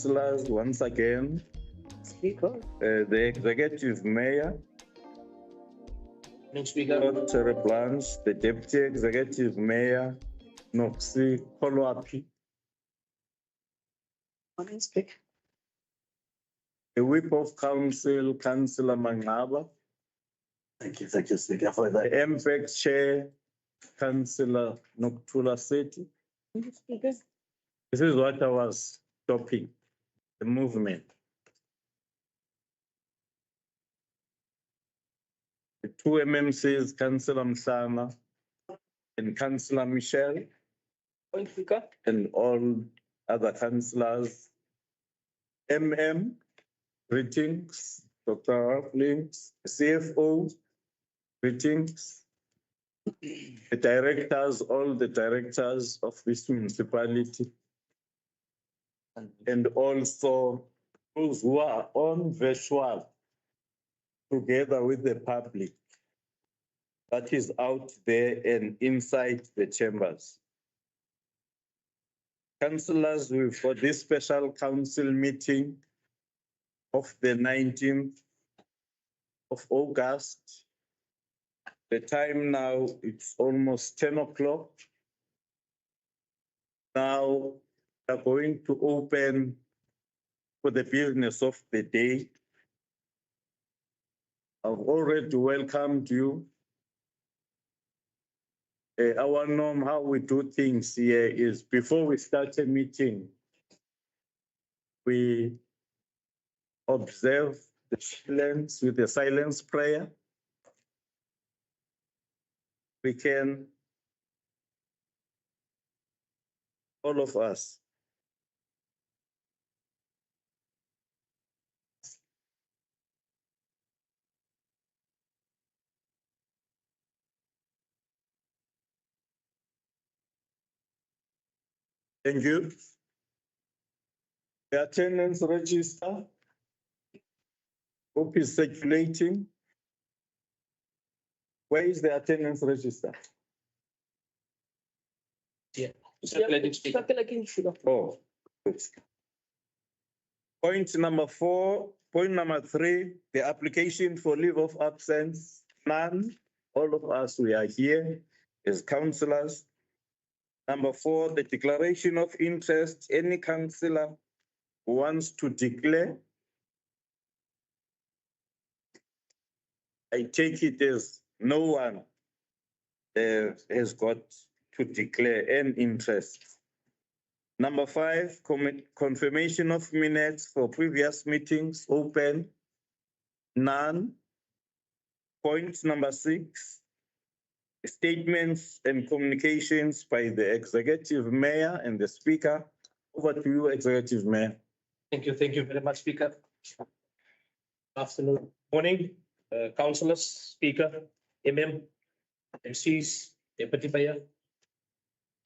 Councillors, once again, Speaker. the Executive Mayor, Speaker. Dr. Blanche, the Deputy Executive Mayor, Noxi Kolwapi, Morning, Speaker. the Whip of Council, Councillor Mangaba, Thank you, Speaker, for the that. MPEC Chair, Councillor Noktula City. Speaker. This is what I was stopping, the movement. The two MMCs, Councillor Msama and Councillor Michelle, Point, Speaker. and all other councillors. Greetings. Dr. Rafflings, CFO, greetings. The directors, all the directors of this municipality, and also those who are on virtual together with the public that is out there and inside the chambers. Councillors, we've got this special council meeting of the 19th of August. The time now, it's almost 10 o'clock. Now, we are going to open for the business of the day. I've already welcomed you. Our norm, how we do things here is before we start a meeting, we observe the silence with the silence prayer. We can, all of us, thank you. The attendance register, hope is circulating. Where is the attendance register? Yeah. Speaker. Oh, good. Point number 4, point number 3, the application for leave of absence, none. All of us, we are here as councillors. Number 4, the declaration of interest, any councillor who wants to declare. I take it as no one has got to declare an interest. Number 5, confirmation of minutes for previous meetings, open, none. Point number 6, statements and communications by the Executive Mayor and the Speaker. Over to you, Executive Mayor. Thank you very much, Speaker. Afternoon, morning, councillors, Speaker, MCs, Deputy Mayor,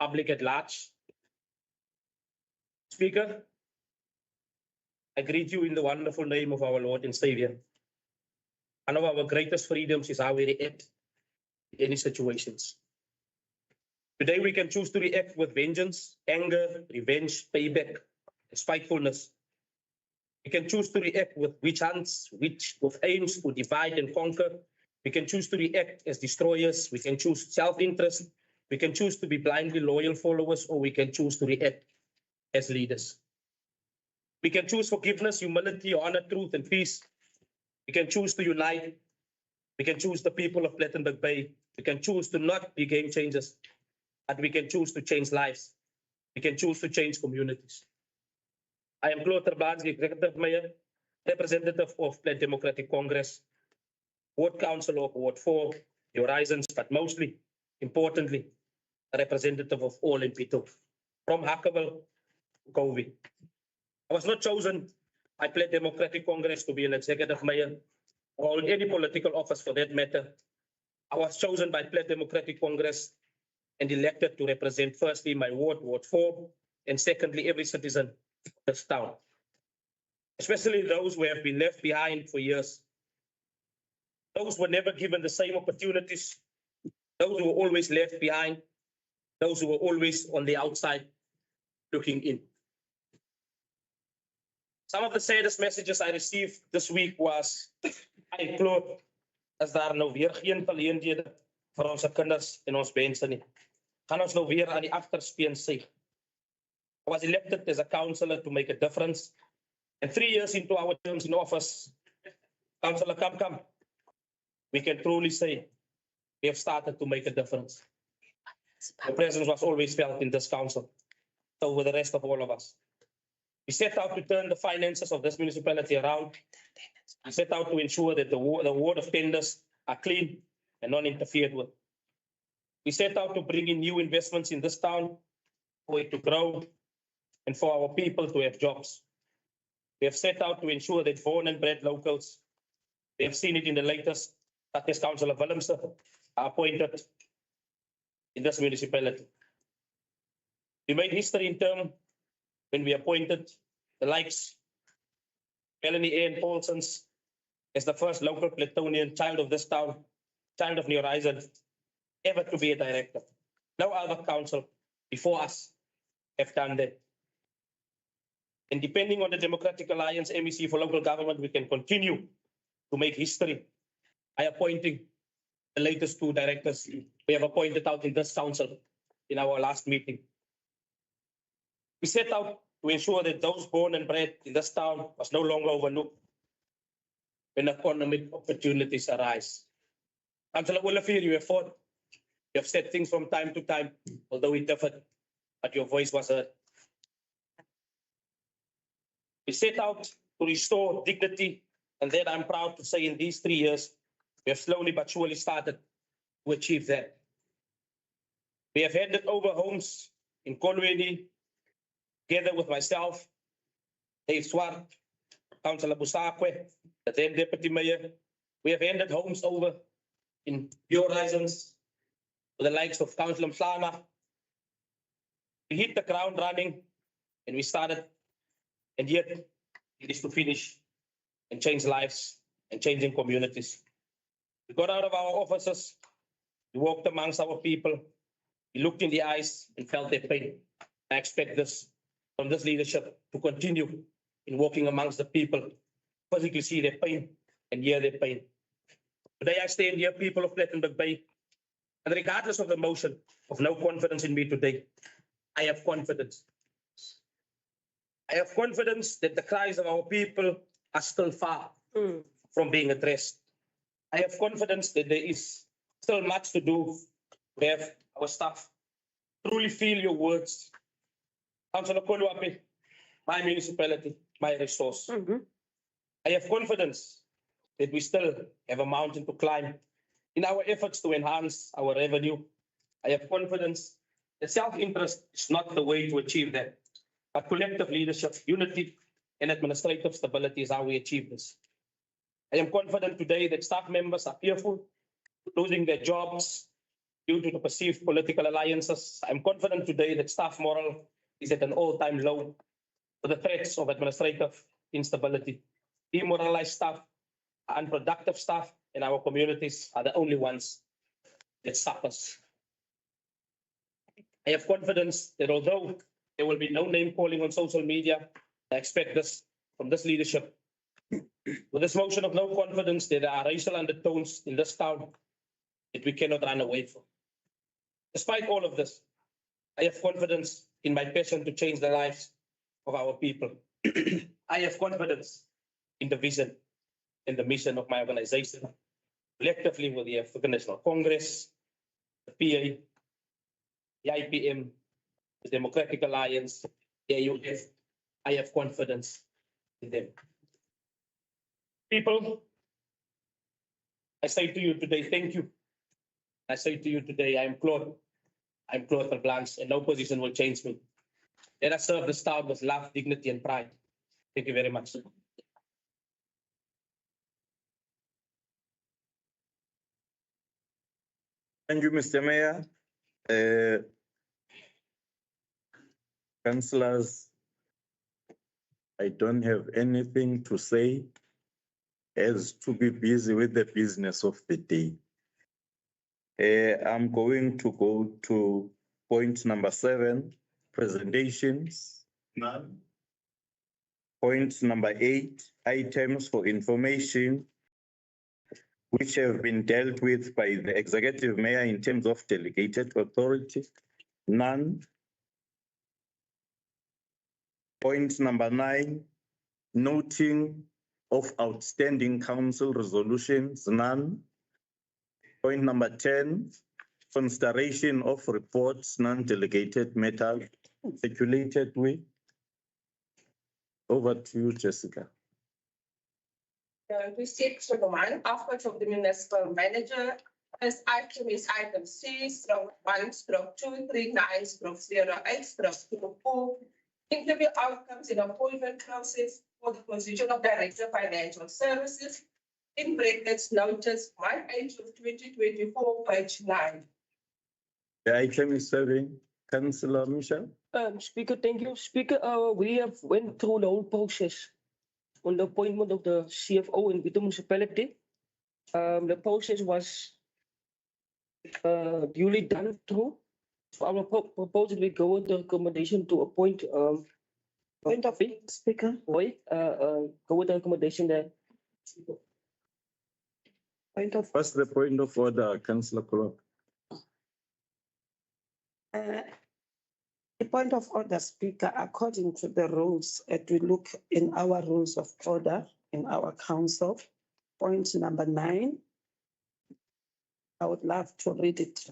public at large. Speaker, I greet you in the wonderful name of our Lord and Savior. One of our greatest freedoms is how we react in any situations. Today we can choose to react with vengeance, anger, revenge, payback, and spitefulness. We can choose to react with witch hunts, with aims to divide and conquer. We can choose to react as destroyers. We can choose self-interest. We can choose to be blindly loyal followers, or we can choose to react as leaders. We can choose forgiveness, humility, honor, truth, and peace. We can choose to unite. We can choose the people of Plettenberg Bay. We can choose to not be game changers, but we can choose to change lives. We can choose to change communities. I am Claude Terbaans, Executive Mayor, representative of Plet Democratic Congress, Ward Council of Ward 4, the Horizons, but mostly, importantly, a representative of all in Bitou, from Hakkaville to Kovi. I was not chosen by Plet Democratic Congress to be an Executive Mayor or in any political office for that matter. I was chosen by Plet Democratic Congress and elected to represent firstly my ward, Ward 4, and secondly every citizen of this town, especially those who have been left behind for years. Those who were never given the same opportunities, those who were always left behind, those who were always on the outside looking in. Some of the saddest messages I received this week was, "Hey, Claude, as daar nou weer geen geleenthede vir ons kinders en ons mense nie. Gaan ons nou weer aan die agterspeen sig." I was elected as a councillor to make a difference. And 3 years into our terms in office, Councillor Kam, we can truly say we have started to make a difference. The presence was always felt in this council, so with the rest of all of us. We set out to turn the finances of this municipality around. We set out to ensure that the award of tenders are clean and non-interfered with. We set out to bring in new investments in this town for it to grow and for our people to have jobs. We have set out to ensure that born and bred locals, we have seen it in the latest, that is Councillor Willemse, are appointed in this municipality. We made history in term when we appointed the likes Melanie A. and Paulsons as the first local Pletonian child of this town, child of New Horizon, ever to be a director. No other council before us have done that. And depending on the Democratic Alliance MEC for local government, we can continue to make history by appointing the latest 2 directors we have appointed out in this council in our last meeting. We set out to ensure that those born and bred in this town was no longer overlooked when economic opportunities arise. Councillor Olivier, you have fought, you have said things from time to time, although it differed, but your voice was heard. We set out to restore dignity, and that I'm proud to say in these 3 years, we have slowly but surely started to achieve that. We have handed over homes in Kolweni, together with myself, Dave Swart, Councillor Busakwe, the then Deputy Mayor. We have handed homes over in New Horizons with the likes of Councillor Mslana. We hit the ground running and we started, and yet it is to finish and change lives and changing communities. We got out of our offices, we walked amongst our people, we looked in the eyes and felt their pain. I expect this from this leadership to continue in walking amongst the people, physically see their pain and hear their pain. Today I stand here, people of Plettenberg Bay, and regardless of the motion of no confidence in me today, I have confidence. I have confidence that the cries of our people are still far from being addressed. I have confidence that there is still much to do to have our staff truly feel your words. Councillor Koluape, my municipality, my resource. I have confidence that we still have a mountain to climb in our efforts to enhance our revenue. I have confidence that self-interest is not the way to achieve that, but collective leadership, unity, and administrative stability is how we achieve this. I am confident today that staff members are fearful, losing their jobs due to the perceived political alliances. I'm confident today that staff morale is at an all-time low for the threats of administrative instability. Demoralized staff, unproductive staff in our communities are the only ones that suffers. I have confidence that although there will be no name calling on social media, I expect this from this leadership. With this motion of no confidence, there are racial undertones in this town that we cannot run away from. Despite all of this, I have confidence in my passion to change the lives of our people. I have confidence in the vision and the mission of my organization, collectively with the African National Congress, the PA, the IPM, the Democratic Alliance, the AUF. I have confidence in them. People, I say to you today, thank you. I say to you today, I am Claude. I'm Claude Verblanks, and no position will change me. Let us serve this town with love, dignity, and pride. Thank you very much. Thank you, Mr. Mayor. Councillors, I don't have anything to say as to be busy with the business of the day. I'm going to go to point number 7, presentations. None. Point number 8, items for information which have been dealt with by the executive mayor in terms of delegated authority. None. Point number 9, noting of outstanding council resolutions. None. Point number 10, consideration of reports, non-delegated matters circulated with. Over to you, Jessica. Receipt from one output of the municipal manager. This item is item C/1/239/08/24. Interview outcomes in appointment process for the position of Director of Financial Services. In brackets, notice 1/8 of 2024, page 9. The item is serving. Councillor Michelle. Speaker, thank you. Speaker, we have went through the whole process on the appointment of the CFO in Bitou municipality. The process was duly done through. So our proposal, we go with the recommendation to appoint Point of Speaker. go with the recommendation that Point of What's the point of order, Councillor Kolok? The point of order, Speaker, according to the rules, as we look in our rules of order in our council, point number 9. I would love to read it.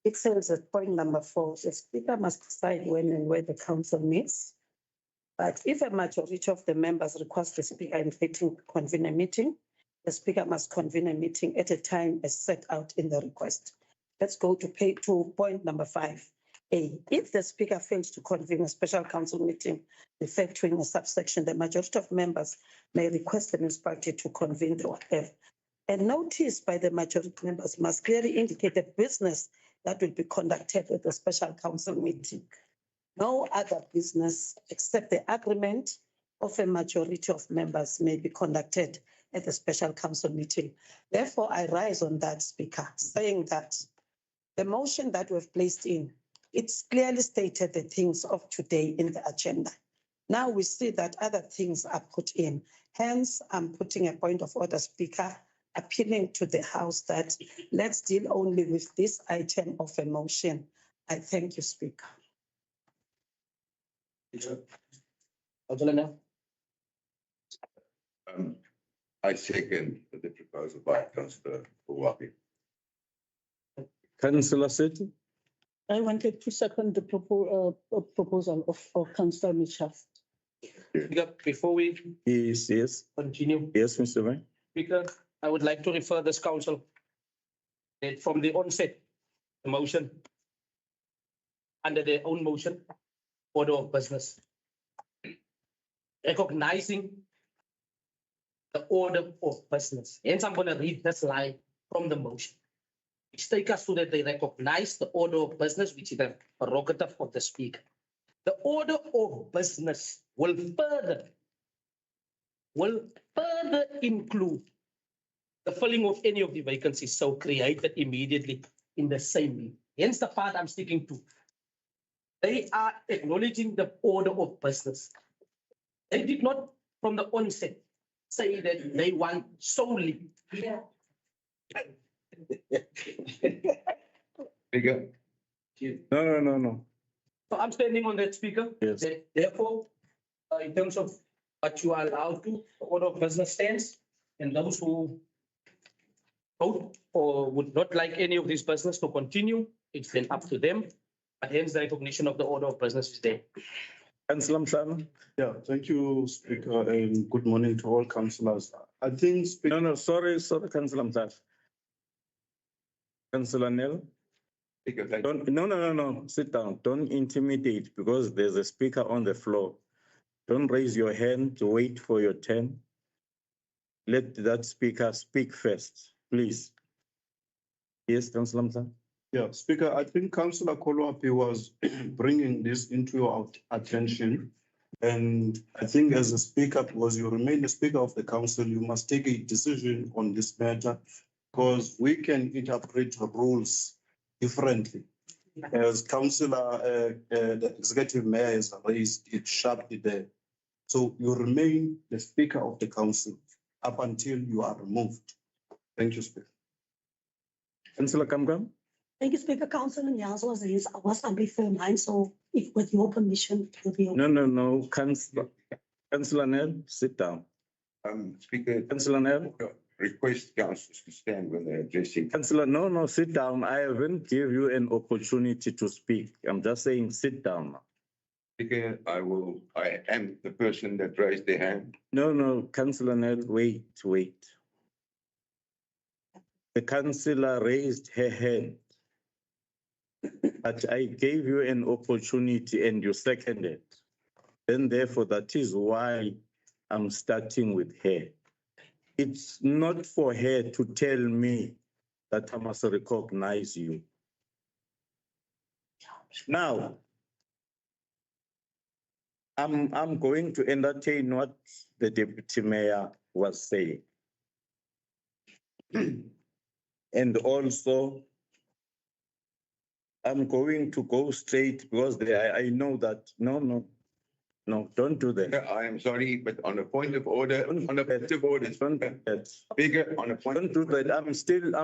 It says at point number 4, the Speaker must decide when and where the council meets. But if a majority of the members request the Speaker inviting convene a meeting, the Speaker must convene a meeting at a time as set out in the request. Let's go to point number 5A. If the Speaker fails to convene a special council meeting, referred to in a subsection, the majority of members may request the municipality to convene the whatever. A notice by the majority members must clearly indicate the business that will be conducted at the special council meeting. No other business except the agreement of a majority of members may be conducted at the special council meeting. Therefore, I rise on that, Speaker, saying that the motion that we've placed in, it's clearly stated the things of today in the agenda. Now we see that other things are put in. Hence, I'm putting a point of order, Speaker, appealing to the House that let's deal only with this item of a motion. I thank you, Speaker. I second the proposal by Councillor Uwapi. Councillor Sethi. I wanted to second the proposal of Councillor Michelle. Speaker, before we Yes. continue, Yes, Mr. Mayor. Speaker, I would like to refer this council that from the onset, the motion under their own motion, order of business, recognizing the order of business. Hence, I'm going to read this line from the motion, which takes us to that they recognize the order of business, which is the prerogative of the Speaker. The order of business will further include the filling of any of the vacancies so created immediately in the same meeting. Hence the part I'm sticking to. They are acknowledging the order of business. They did not from the onset say that they want solely. Speaker. No. So I'm standing on that, Speaker. Yes. That therefore, in terms of what you are allowed to, the order of business stands, and those who vote or would not like any of this business to continue, it's then up to them. But hence the recognition of the order of business is there. Councillor Mhlanga. Yeah, thank you, Speaker, and good morning to all councillors. I think, Speaker. No, sorry, Councillor Mhlanga. Councillor Nel. Speaker, thank you. No, sit down. Don't intimidate because there's a speaker on the floor. Don't raise your hand to wait for your turn. Let that speaker speak first, please. Yes, Councillor Mhlanga. Yeah, Speaker, I think Councillor Kolwapi was bringing this into your attention. And I think as a speaker, because you remain the Speaker of the Council, you must take a decision on this matter because we can interpret rules differently. As councillor, the executive mayor has raised it sharply there. So you remain the speaker of the council up until you are removed. Thank you, Speaker. Councillor Kamkam? Thank you, Speaker. Councillor Nyas was unbefirmed mine, so if with your permission, it will be. No, Councillor Nell, sit down. Speaker, Councillor Nell? request councillors to stand when they're addressing. Councillor, no, sit down. I haven't give you an opportunity to speak. I'm just saying, sit down now. Speaker, I am the person that raised their hand. No, Councillor Nell, wait. The councillor raised her hand. But I gave you an opportunity and you seconded. Then therefore, that is why I'm starting with her. It's not for her to tell me that I must recognize you. Now, I'm going to entertain what the deputy mayor was saying. And also, I'm going to go straight because I know that, no, don't do that. I am sorry, but on a point of order, Don't do that. Speaker, on a point. Don't do that. I'm still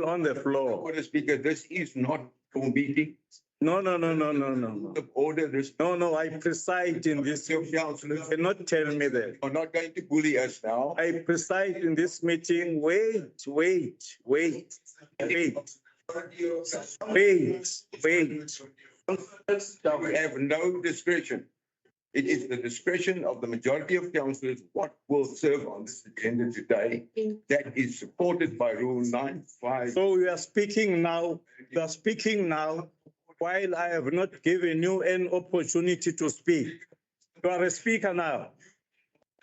on the floor. Order, Speaker, this is not for meeting. No. Of order, this. No, I preside in this. You cannot tell me that. You're not going to bully us now. I preside in this meeting. Wait. We have no discretion. It is the discretion of the majority of councillors what will serve on this agenda today. That is supported by Rule 9(5). So you are speaking now. While I have not given you an opportunity to speak. You are a speaker now.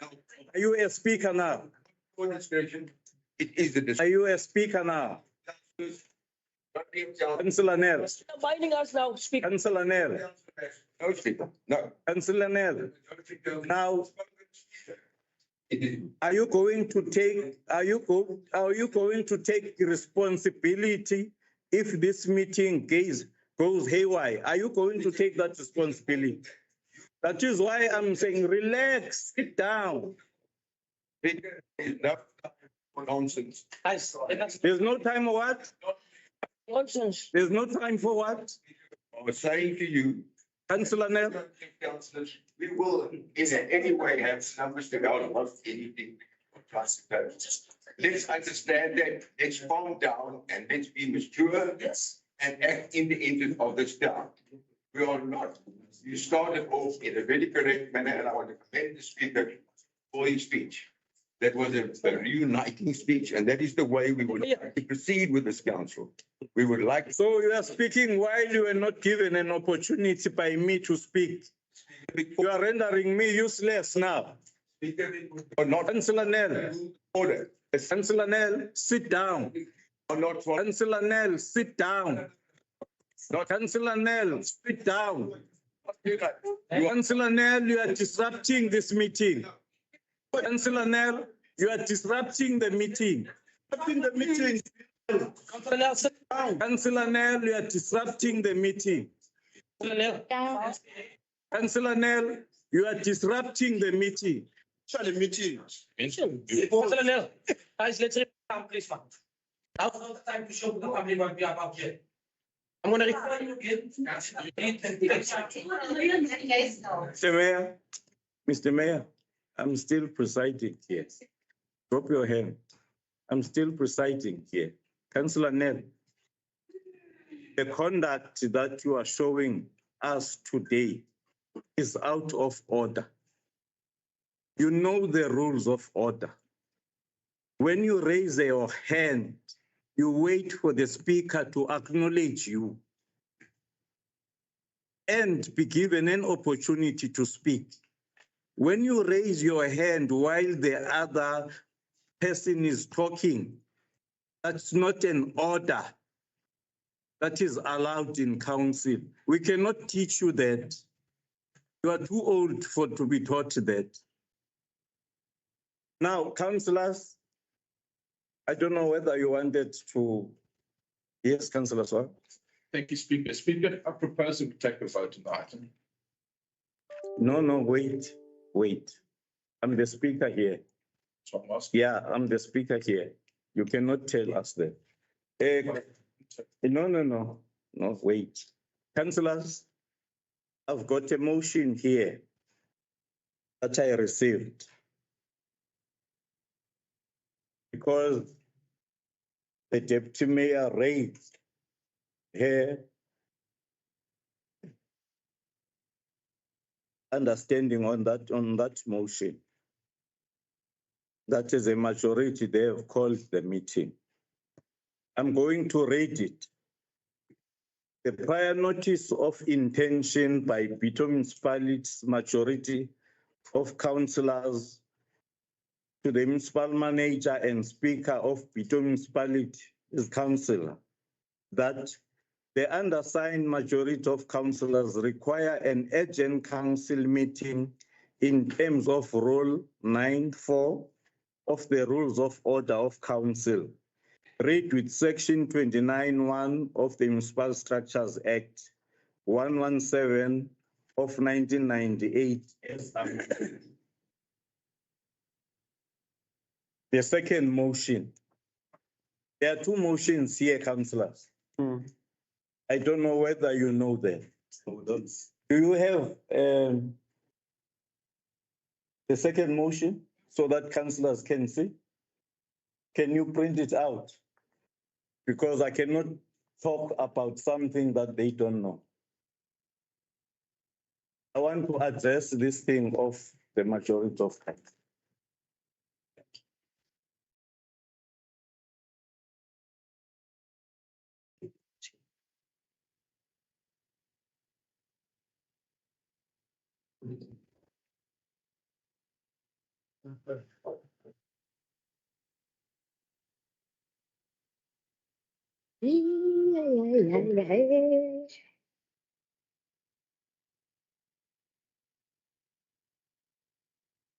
Are you a speaker now? For discretion, it is the Are discretion. you a speaker now? Councillor Nell. Binding us now, Speaker. Councillor Nell. No, Speaker, no. Councillor Nell. Now, It is. are you going to take responsibility if this meeting goes haywire? Are you going to take that responsibility? That is why I'm saying, relax, sit down. Speaker, enough nonsense. There's no time for what? Nonsense. There's no time for what? I was saying to you, Councillor Nell. councillors, we will in any way have numbers to go about anything. Let's understand that, let's calm down and let's be mature. Yes. And act in the interest of this town. We are not, you started off in a very correct manner, and I want to commend the speaker for his speech. That was a reuniting speech, and that is the way we would like to proceed with this council. We would like. So you are speaking while you were not given an opportunity by me to speak. You are rendering me useless now. Or not Councillor Nell. order. Councillor Nell, sit down. Or not for. Councillor Nell, sit down. Councillor Nell, sit down. Councillor Nell, you are disrupting this meeting. Councillor Nell, you are disrupting the meeting. Councillor Nell, you are disrupting the meeting. Councillor Nell, you are disrupting the meeting. Councillor Nell, guys, let's please, man. Now's not the time to show the public what we are about here. I'm gonna refer you again. Mr. Mayor, I'm still presiding here. Drop your hand. I'm still presiding here. Councillor Nell, the conduct that you are showing us today is out of order. You know the rules of order. When you raise your hand, you wait for the speaker to acknowledge you and be given an opportunity to speak. When you raise your hand while the other person is talking, that's not an order that is allowed in council. We cannot teach you that. You are too old to be taught that. Now, councillors, I don't know whether you wanted to. Yes, Councillor Swag. Thank you, Speaker. Speaker, I propose that we take a vote on the item. No, wait. I'm the speaker here. So I'm asking. Yeah, I'm the speaker here. You cannot tell us that. No, wait. Councillors, I've got a motion here that I received. Because the deputy mayor raised her understanding on that motion. That is a majority, they have called the meeting. I'm going to read it. The prior notice of intention by Bitou Municipality's majority of councillors to the municipal manager and speaker of Bitou Municipality Council that the undersigned majority of councillors require an urgent council meeting in terms of Rule 9(4) of the Rules of Order of Council, read with Section 29(1) of the Municipal Structures Act 117 of 1998 as amended. The second motion. There are two motions here, councillors. I don't know whether you know them. Do you have the second motion so that councillors can see? Can you print it out? Because I cannot talk about something that they don't know. I want to address this thing of the majority of time.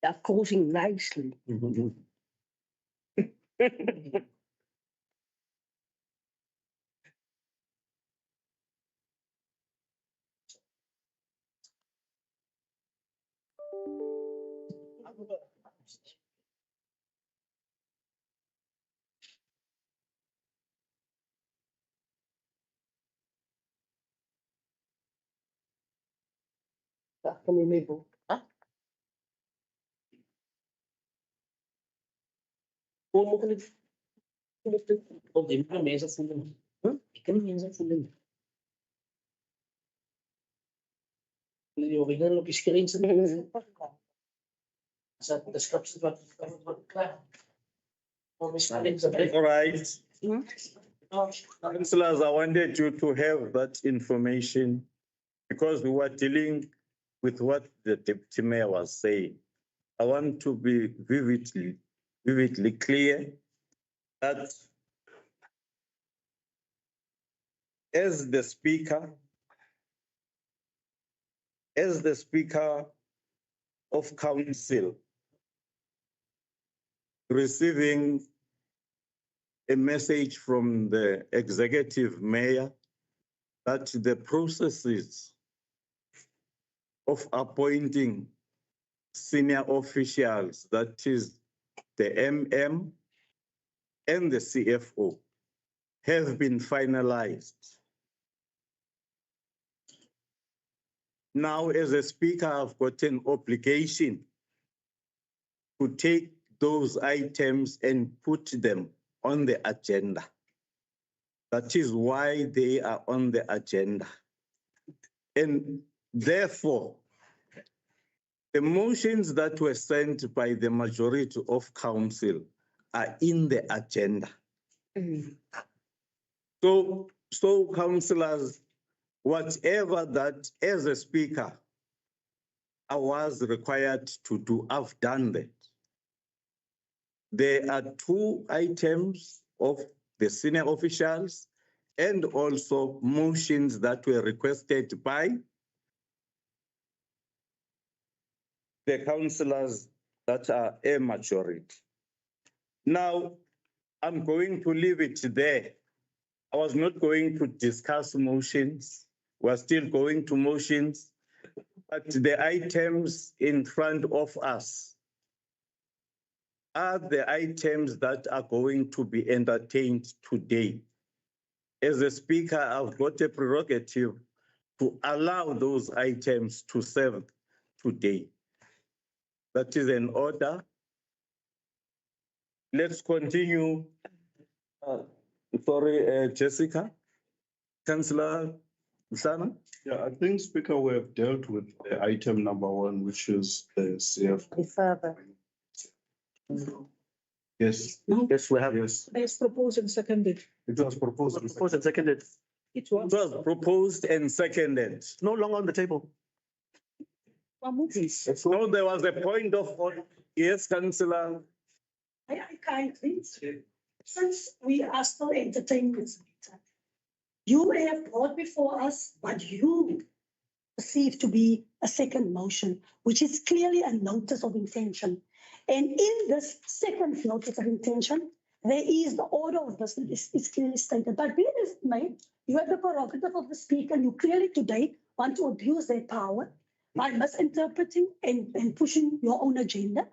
They're causing nicely. Tá, também meio bom. Como que ele podemos na mesa fundamental? Fica na mesa fundamental. Ele obriga lo que es creencia. Das capsas vai claro. All right. Councillors, I wanted you to have that information because we were dealing with what the deputy mayor was saying. I want to be vividly clear that as the speaker of council receiving a message from the executive mayor that the processes of appointing senior officials, that is the MM and the CFO, have been finalized. Now, as a speaker, I've got an obligation to take those items and put them on the agenda. That is why they are on the agenda. And therefore, the motions that were sent by the majority of council are in the agenda. So councillors, whatever that as a speaker I was required to do, I've done that. There are two items of the senior officials and also motions that were requested by the councillors that are a majority. Now, I'm going to leave it there I was not going to discuss motions. We're still going to motions. But the items in front of us are the items that are going to be entertained today. As a speaker, I've got a prerogative to allow those items to serve today. That is an order. Let's continue. Jessica, Councillor Msana. Yeah, I think, Speaker, we have dealt with the item number 1, which is the CF. Further. Yes, Yes, we have. yes. It's proposed and seconded. It was proposed. Proposed and seconded. It It was. was proposed and seconded. No longer on the table. So there was a point of order. Yes, Councillor. I kindly, since we are still entertaining this matter, you have brought before us what you perceive to be a second motion, which is clearly a notice of intention. And in this second notice of intention, there is the order of business is clearly stated. But be it as it may, you have the prerogative of the speaker, and you clearly today want to abuse their power by misinterpreting and pushing your own agenda.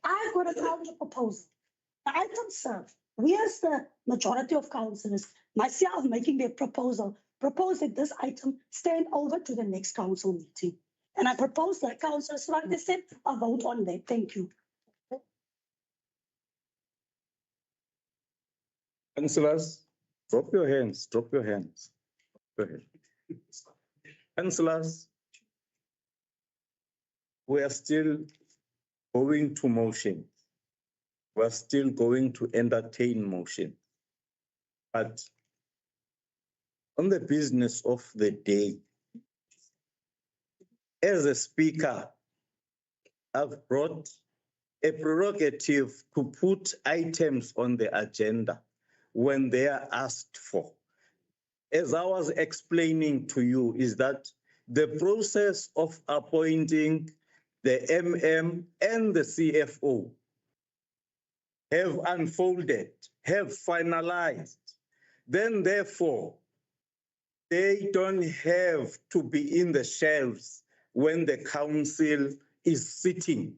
I've got a counter proposal. The item served, we as the majority of councillors, myself making their proposal, propose that this item stand over to the next council meeting. And I propose that councillors, like they said, a vote on that. Thank you. Councillors, drop your hands, drop your hands. Go ahead. Councillors, we are still going to motion. We're still going to entertain motion. But on the business of the day, as a speaker, I've brought a prerogative to put items on the agenda when they are asked for. As I was explaining to you, is that the process of appointing the MM and the CFO have unfolded, have finalized. Then therefore, they don't have to be in the shelves when the council is sitting.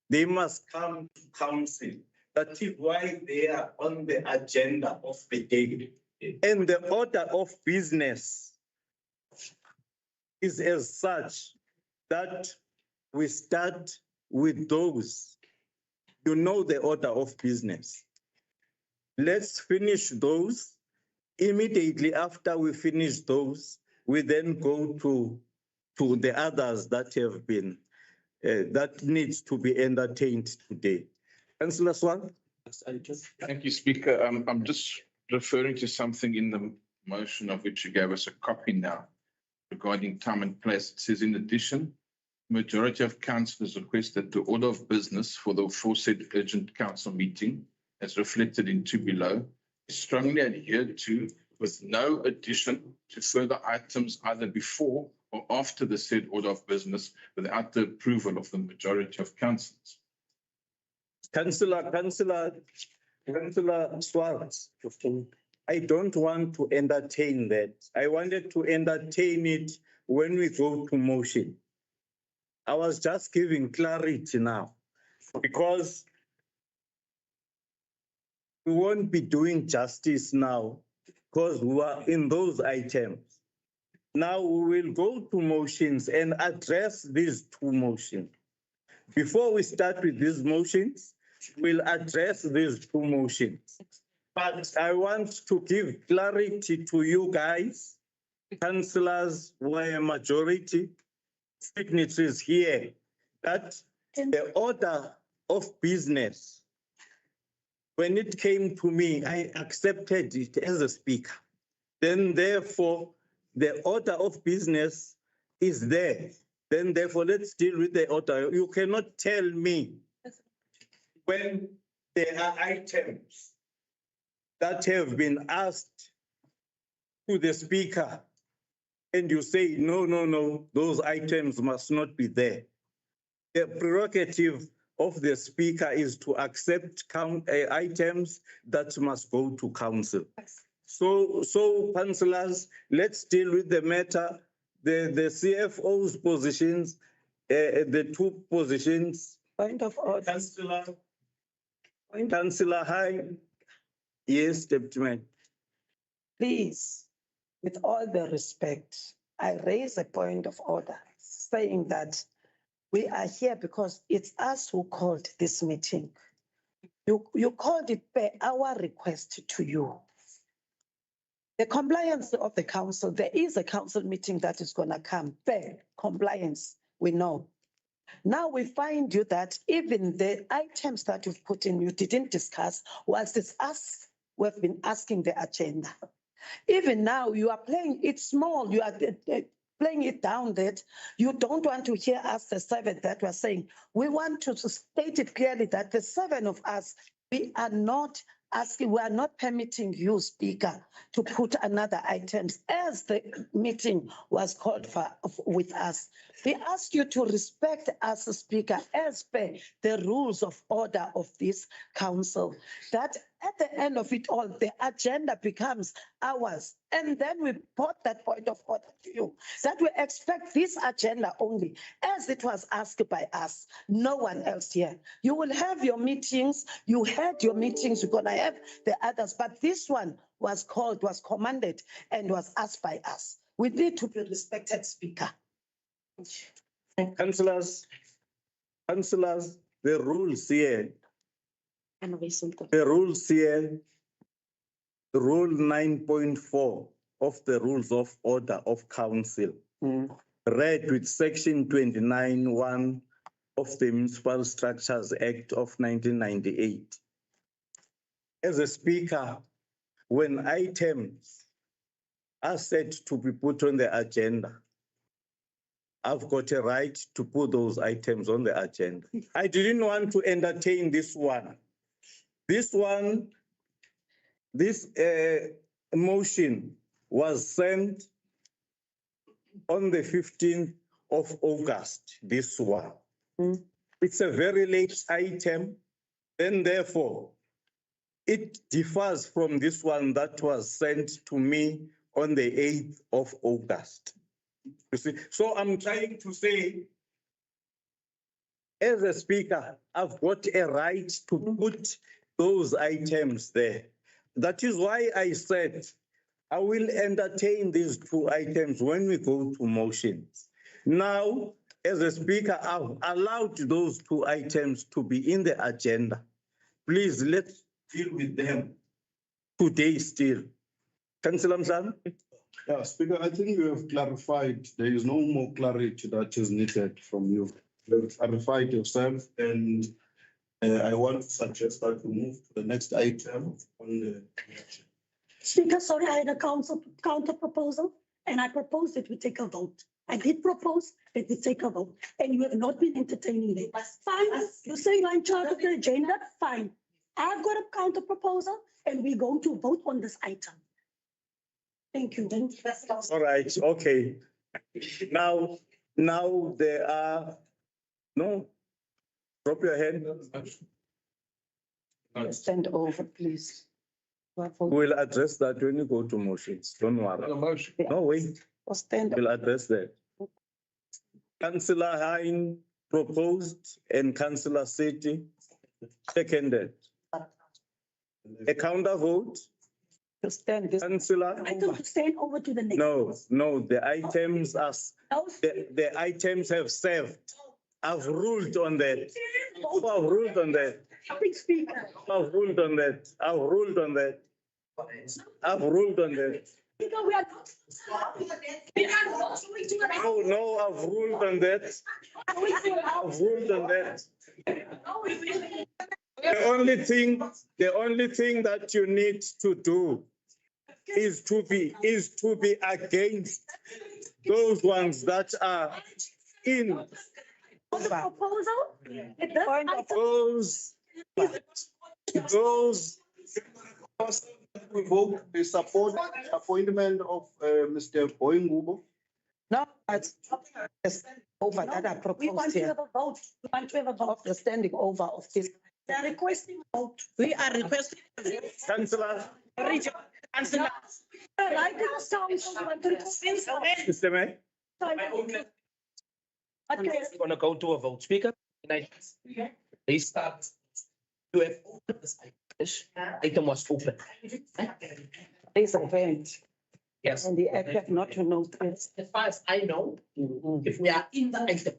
They must come to council. That is why they are on the agenda of the day. And the order of business is as such that we start with those. You know the order of business. Let's finish those. Immediately after we finish those, we then go to the others that have been, that needs to be entertained today. Councillor Swan? Thank you, Speaker. I'm just referring to something in the motion of which you gave us a copy now regarding time and place. It says, in addition, majority of councillors request that the order of business for the aforesaid urgent council meeting, as reflected in 2 below, is strongly adhered to with no addition to further items either before or after the said order of business without the approval of the majority of councillors. Councillor Swartz, I don't want to entertain that. I wanted to entertain it when we go to motion. I was just giving clarity now because we won't be doing justice now because we are in those items. Now we will go to motions and address these 2 motions. Before we start with these motions, we'll address these 2 motions. But I want to give clarity to you guys, councillors who are a majority, signatories here, that the order of business, when it came to me, I accepted it as a speaker. Then therefore, the order of business is there. Then therefore, let's deal with the order. You cannot tell me when there are items that have been asked to the speaker and you say, no, those items must not be there. The prerogative of the speaker is to accept items that must go to council. So councillors, let's deal with the matter. The CFO's positions, the two positions. Point of order. Councillor High. Yes, Deputy Mayor. Please, with all the respect, I raise a point of order saying that we are here because it's us who called this meeting. You called it per our request to you. The compliance of the council, there is a council meeting that is gonna come, per compliance, we know. Now we find you that even the items that you've put in, you didn't discuss, was this us who have been asking the agenda. Even now, you are playing it small, you are playing it down that you don't want to hear us, the seven that were saying. We want to state it clearly that the seven of us, we are not asking, we are not permitting you, Speaker, to put another items as the meeting was called for with us. We ask you to respect us, Speaker, as per the rules of order of this council, that at the end of it all, the agenda becomes ours. And then we put that point of order to you, that we expect this agenda only, as it was asked by us, no one else here. You will have your meetings, you had your meetings, you're gonna have the others, but this one was called, was commanded, and was asked by us. We need to be respected, Speaker. Councillors, the rules here, rule 9.4 of the rules of order of council, read with section 29(1) of the Municipal Structures Act of 1998. As a speaker, when items are said to be put on the agenda, I've got a right to put those items on the agenda. I didn't want to entertain this one. This motion was sent on the 15th of August, this one. It's a very late item, and therefore it differs from this one that was sent to me on the 8th of August. You see, so I'm trying to say, as a speaker, I've got a right to put those items there. That is why I said I will entertain these two items when we go to motions. Now, as a speaker, I've allowed those two items to be in the agenda. Please, let's deal with them today still. Councillor Mzan? Yeah, Speaker, I think you have clarified. There is no more clarity that is needed from you. You have clarified yourself, and I want to suggest that we move to the next item on the. Speaker, sorry, I had a counter proposal, and I proposed that we take a vote. I did propose that we take a vote, and you have not been entertaining it. Fine, you say you're in charge of the agenda, fine. I've got a counter proposal, and we're going to vote on this item. Thank you. All right, okay. Now there are, no, drop your hand. Stand over, please. We'll address that when you go to motions, don't worry. No, wait, Stand. we'll address that. Councillor Hine proposed and Councillor City seconded. A counter vote? To stand this. Councillor? I can stand over to the next. No, the items are, the items have served. I've ruled on that. I've ruled on that. Speaker. I've ruled on that. I've ruled on that. I've ruled on that. Speaker, we are not. No, I've ruled on that. I've ruled on that. The only thing that you need to do is to be against those ones that are in The proposal? those Revoke the support appointment of Mr. Boingubo. No, it's over that I We want proposed to here. have a vote. We want to have a vote. Of the standing over of this. They are requesting a vote. We are requesting. Councillor, Right in the sound. Mr. Mayor, Okay. We're gonna go to a vote. Speaker, they start. You have opened this item. This item was open. There's a vent Yes. and the act have not to notice. As far as I know, if we are in the item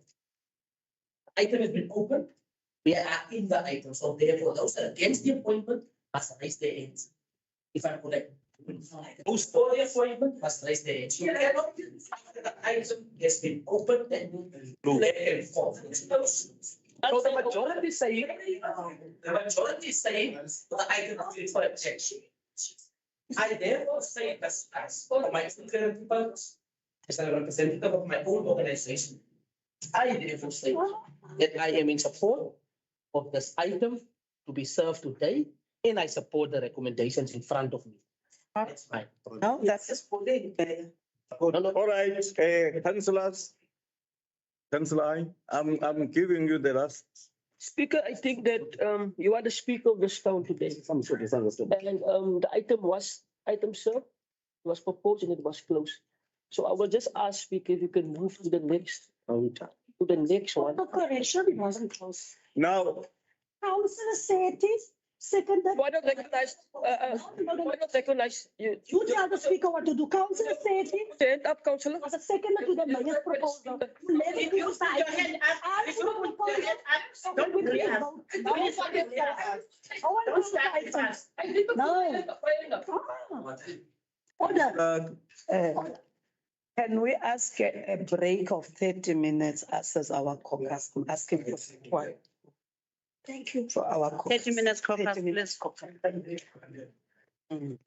has been opened, we are in the item. So therefore, those that are against the appointment must raise their hands. If I'm correct. Those for the appointment must raise their hands. So therefore, the item has been opened and let them fall. So the majority is saying, the item is for objection. I therefore say this as for my security purpose, as a representative of my own organization. I therefore say that I am in support of this item to be served today, and I support the recommendations in front of me. That's fine. No, that's just bullying. all right, councillors. Councillor, I'm giving you the last. Speaker, I think that you are the speaker of this town today. And the item served, was proposed and it was closed. So I will just ask Speaker if you can move to the next one. The correction, it wasn't close. Now, Councillor said it, seconded. Why not recognize, why not recognize you? You tell the speaker what to do. Councillor said it. Stand up, councillor. Was a second to the mayor's proposal. You let it use the item. I put the proposal. So then we can vote. I want to use the item. No. Order. Can we ask a break of 30 minutes as our caucus? I'm asking for one. Thank you. For our caucus. 30 minutes caucus, 30 minutes please. caucus. Mm.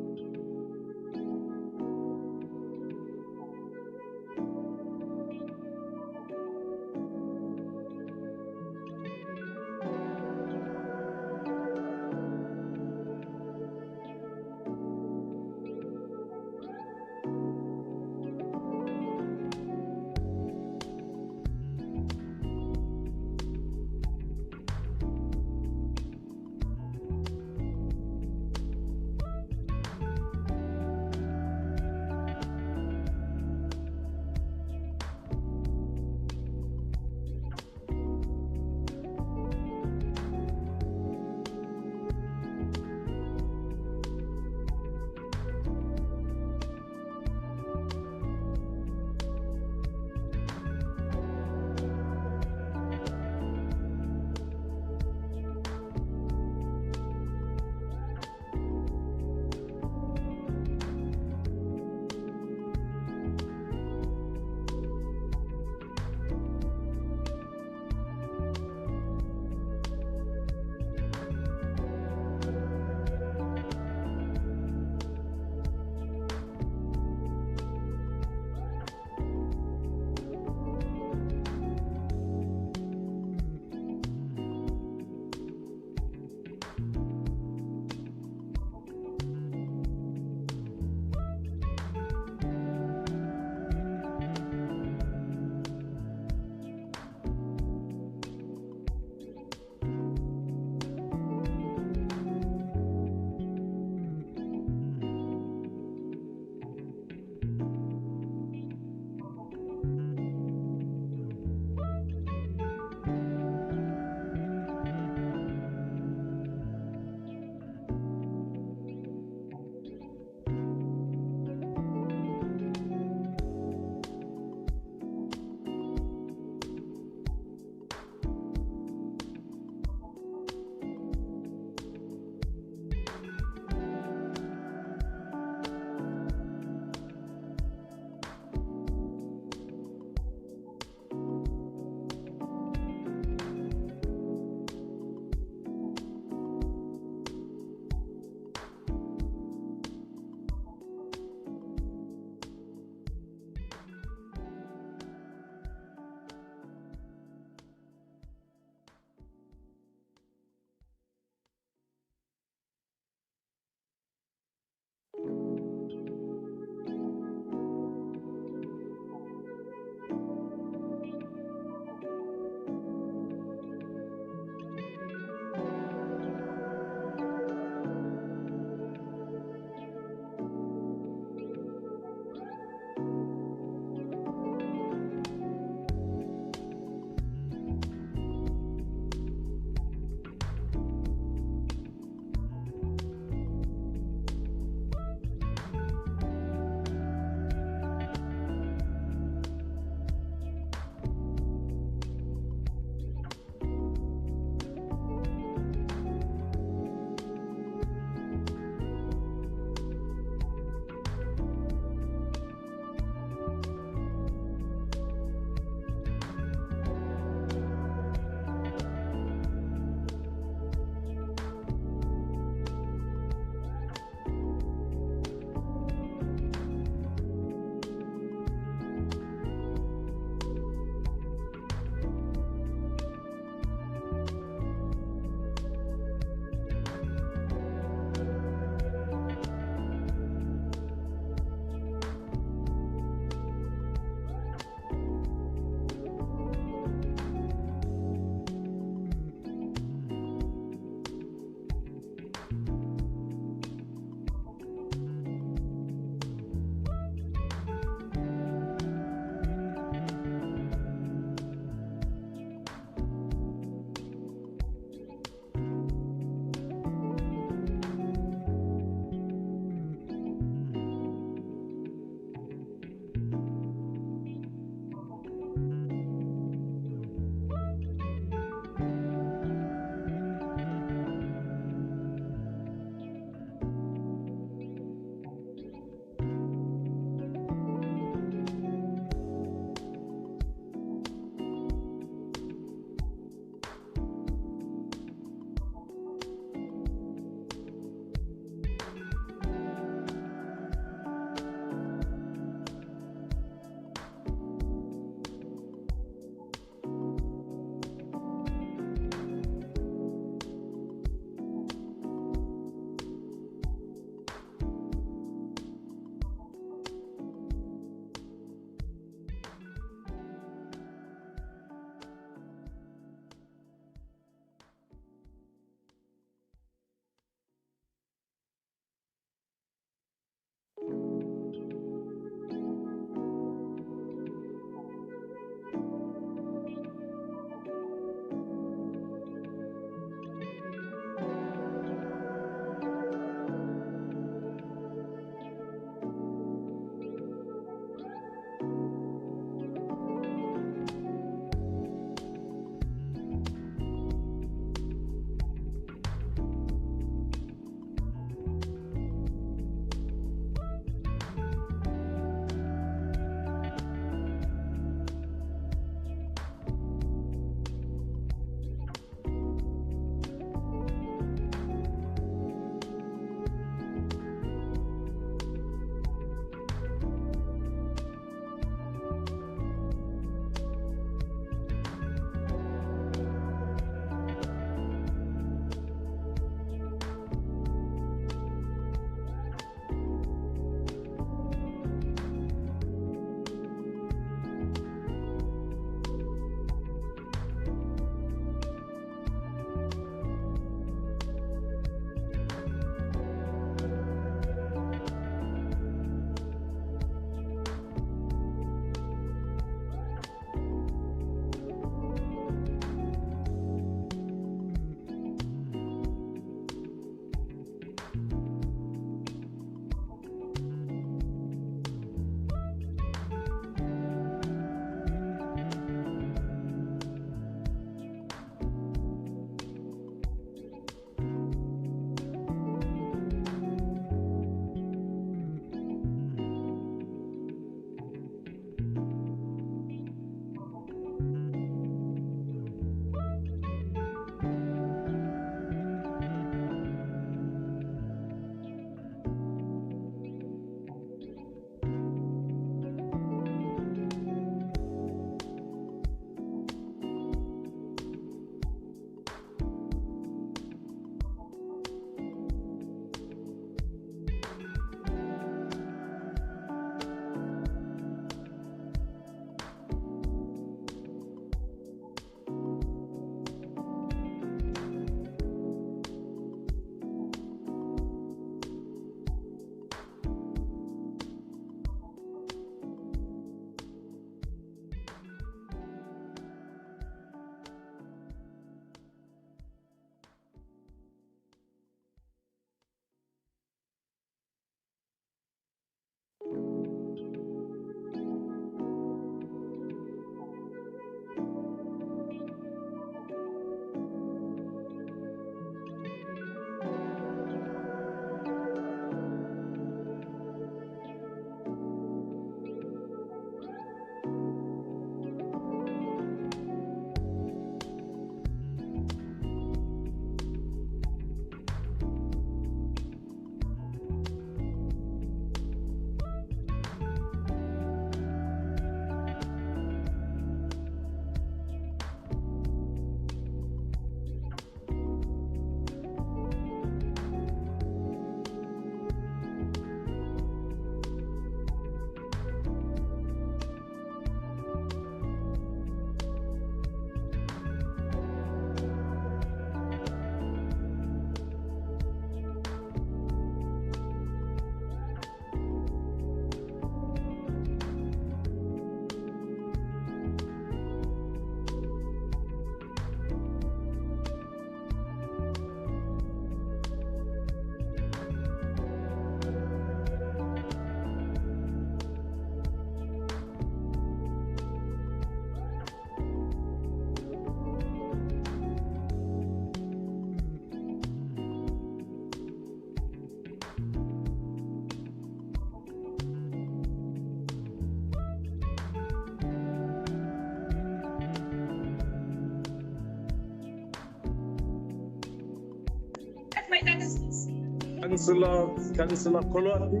Councillor Kolwapi,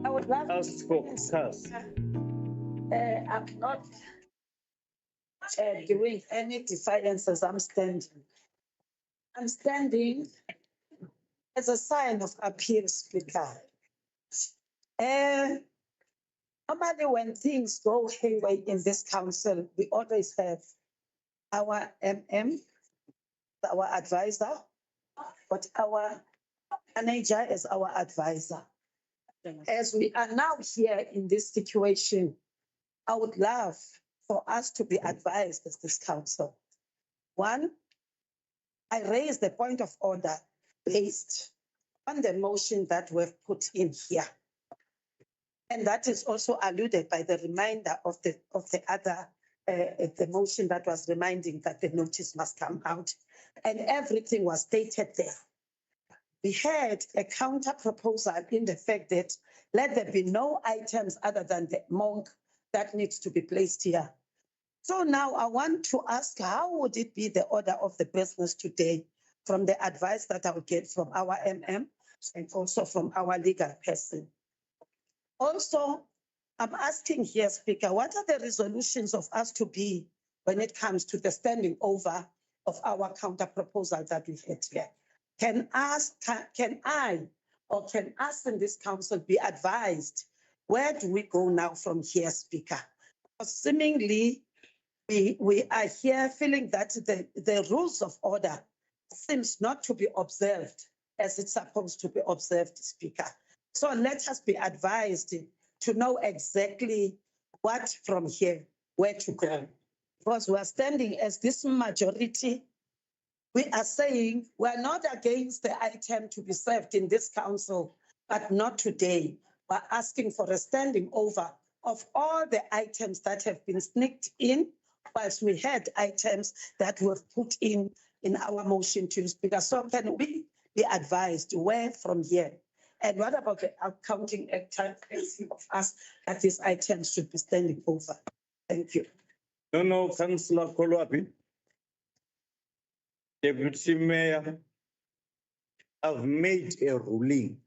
I would love. ask for cast. I'm not doing any defiance as I'm standing. I'm standing as a sign of appeal, Speaker. Normally when things go haywire in this council, we always have our our advisor, but our manager is our advisor. As we are now here in this situation, I would love for us to be advised as this council. One, I raise the point of order based on the motion that we've put in here. And that is also alluded by the reminder of the other, the motion that was reminding that the notice must come out. And everything was stated there. We had a counter proposal in the fact that let there be no items other than the monk that needs to be placed here. So now I want to ask, how would it be the order of the business today from the advice that I would get from our and also from our legal person? Also, I'm asking here, Speaker, what are the resolutions of us to be when it comes to the standing over of our counter proposal that we had here? Can I or can us in this council be advised, where do we go now from here, Speaker? Because seemingly we are here feeling that the rules of order seems not to be observed as it's supposed to be observed, Speaker. So let us be advised to know exactly what from here, where to go. Because we are standing as this majority, we are saying we're not against the item to be served in this council, but not today. We're asking for a standing over of all the items that have been sneaked in, whilst we had items that were put in our motion to Speaker. So can we be advised where from here? And what about the accounting act of us that these items should be standing over? Thank you. No, Councillor Kolwapi. Deputy Mayor, I've made a ruling.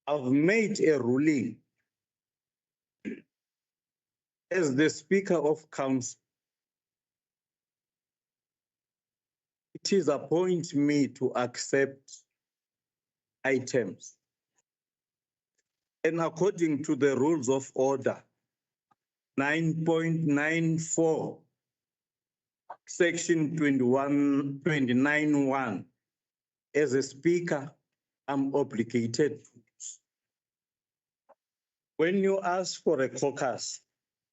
I've made a ruling as the Speaker of Council. It is upon me to accept items. And according to the rules of order, 9.94, section 29.1, as a speaker, I'm obligated. When you ask for a caucus,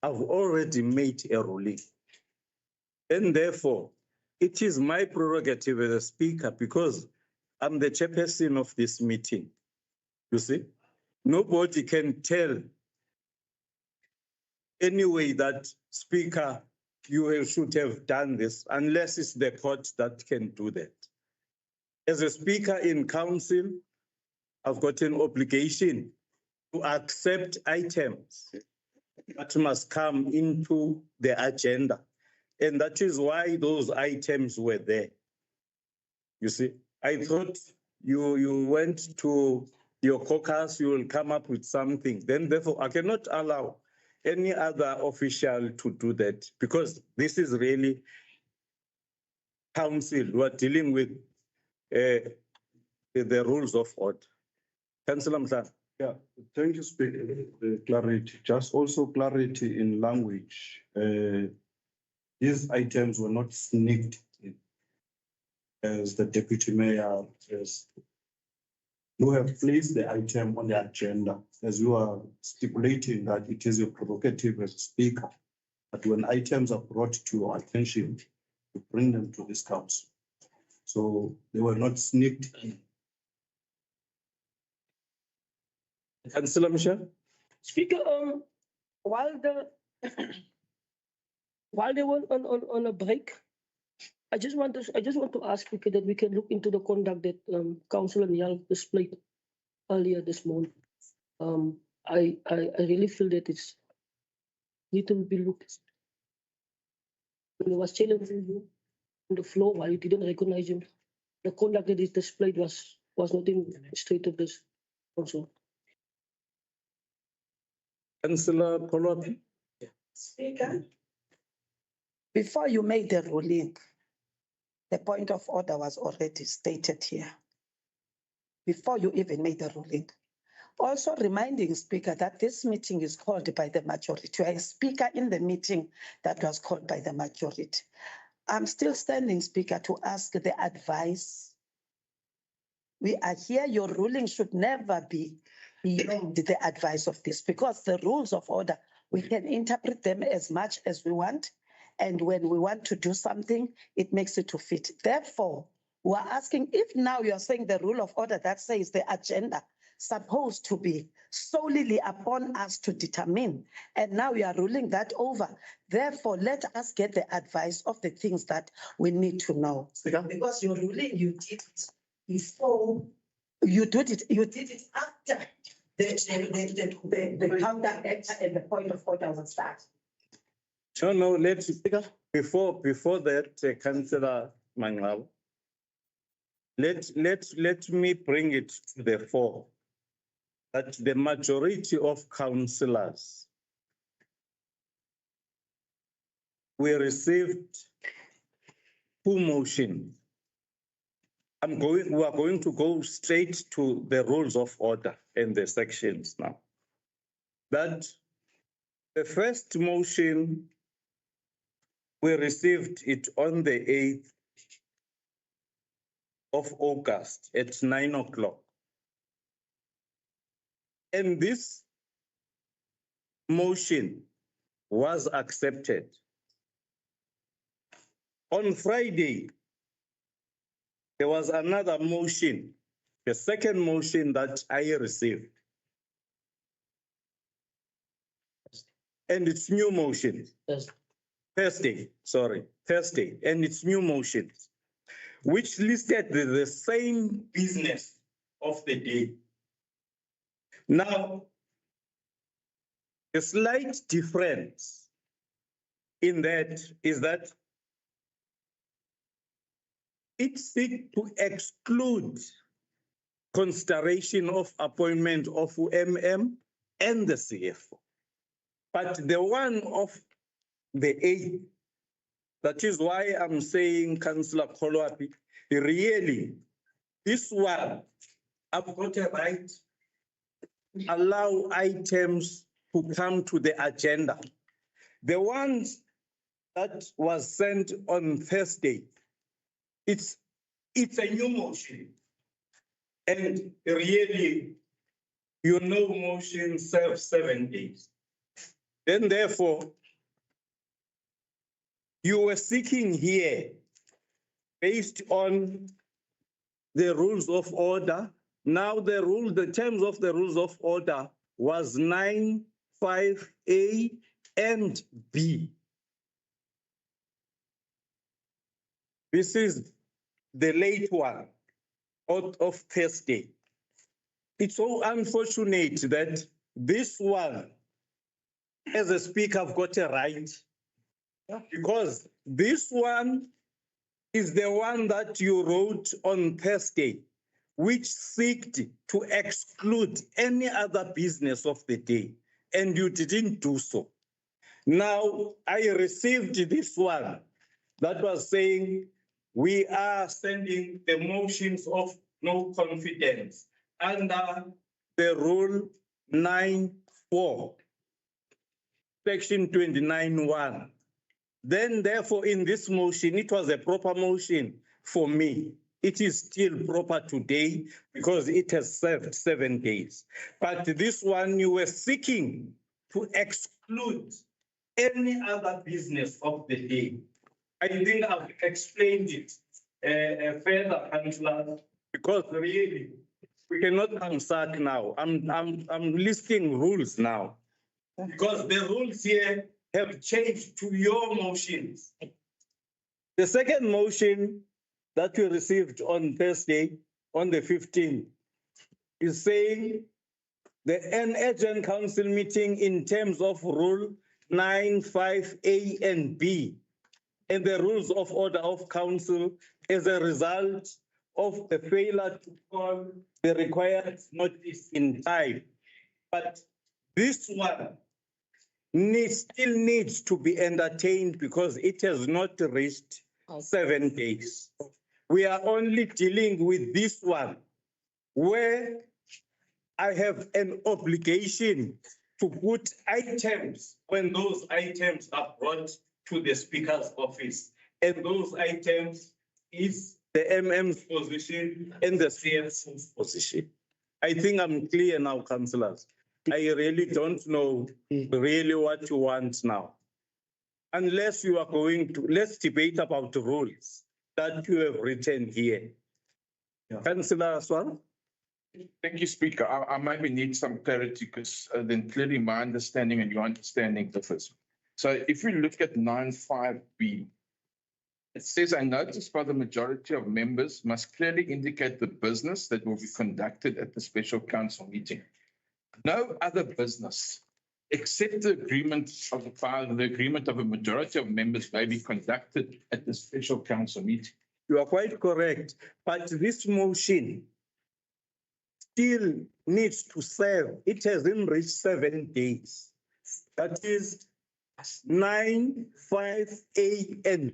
I've already made a ruling. And therefore, it is my prerogative as a speaker because I'm the chairperson of this meeting. You see, nobody can tell anyway that speaker, you should have done this unless it's the court that can do that. As a speaker in council, I've got an obligation to accept items that must come into the agenda. And that is why those items were there. You see, I thought you went to your caucus, you will come up with something. Then therefore, I cannot allow any other official to do that because this is really council. We're dealing with the rules of order. Councillor Mhlanga. Yeah, thank you, Speaker. Clarity, just also clarity in language. These items were not sneaked in, as the Deputy Mayor says. You have placed the item on the agenda as you are stipulating that it is your prerogative as Speaker, that when items are brought to your attention, you bring them to this council. So they were not sneaked in. Councillor Michelle. Speaker, while they were on a break, I just want to ask Speaker that we can look into the conduct that Councillor Nyal displayed earlier this morning. I really feel that it's need to be looked. When he was challenging you, on the floor while you didn't recognize him. The conduct that is displayed was not in straight of this also. Councillor Kolopi. Speaker, before you made the ruling, the point of order was already stated here. Before you even made the ruling. Also reminding Speaker that this meeting is called by the majority. You are a speaker in the meeting that was called by the majority. I'm still standing, Speaker, to ask the advice. We are here. Your ruling should never be beyond the advice of this, because the rules of order, we can interpret them as much as we want. And when we want to do something, it makes it to fit. Therefore, we're asking, if now you're saying the rule of order that says the agenda supposed to be solely upon us to determine, and now you are ruling that over. Therefore, let us get the advice of the things that we need to know. Speaker. Because your ruling, you did it before, you did it after the counter act and the point of order was started. No, let's, before that, Councillor Mangabu, let me bring it to the fore that the majority of councillors, we received 2 motions. We are going to go straight to the rules of order and the sections now. That the first motion, we received it on the 8th of August at 9 o'clock. And this motion was accepted. On Friday, there was another motion, the second motion that I received. And it's new motion. Thursday, and it's new motions, which listed the same business of the day. Now, a slight difference in that is that it seeks to exclude consideration of appointment of MM and the CFO. But the one of the 8th, that is why I'm saying, Councillor Koloapi, really, this one, I've got a right, allow items to come to the agenda. The ones that was sent on Thursday, it's a new motion. And really, motion serves 7 days. Then therefore, you were seeking here, based on the rules of order. Now the terms of the rules of order was 9(5)(a) and B. This is the late one out of Thursday. It's so unfortunate that this one, as a speaker, I've got a right, because this one is the one that you wrote on Thursday, which sought to exclude any other business of the day, and you didn't do so. Now, I received this one that was saying we are sending the motions of no confidence under the rule 9(4), section 29(1). Then therefore in this motion, it was a proper motion for me. It is still proper today because it has served 7 days. But this one, you were seeking to exclude any other business of the day. I think I've explained it further, Councillor, because really we cannot unsack now. I'm listing rules now because the rules here have changed to your motions. The second motion that we received on Thursday, on the 15th, is saying an urgent council meeting in terms of rule 9(5)(a) and B, and the rules of order of council as a result of the failure to call the required notice in time. But this one still needs to be entertained because it has not reached 7 days. We are only dealing with this one where I have an obligation to put items when those items are brought to the Speaker's office. And those items is the MM's position and the CF's position. I think I'm clear now, councillors. I really don't know really what you want now. Unless you are going to, let's debate about the rules that you have written here. Councillor Aswan? Thank you, Speaker. I maybe need some clarity because then clearly my understanding and your understanding differs. So if we look at 9.5B, it says a notice by the majority of members must clearly indicate the business that will be conducted at the special council meeting. No other business except the agreement of a majority of members may be conducted at the special council meeting. You are quite correct, but this motion still needs to serve. It hasn't reached 7 days. That is 9.5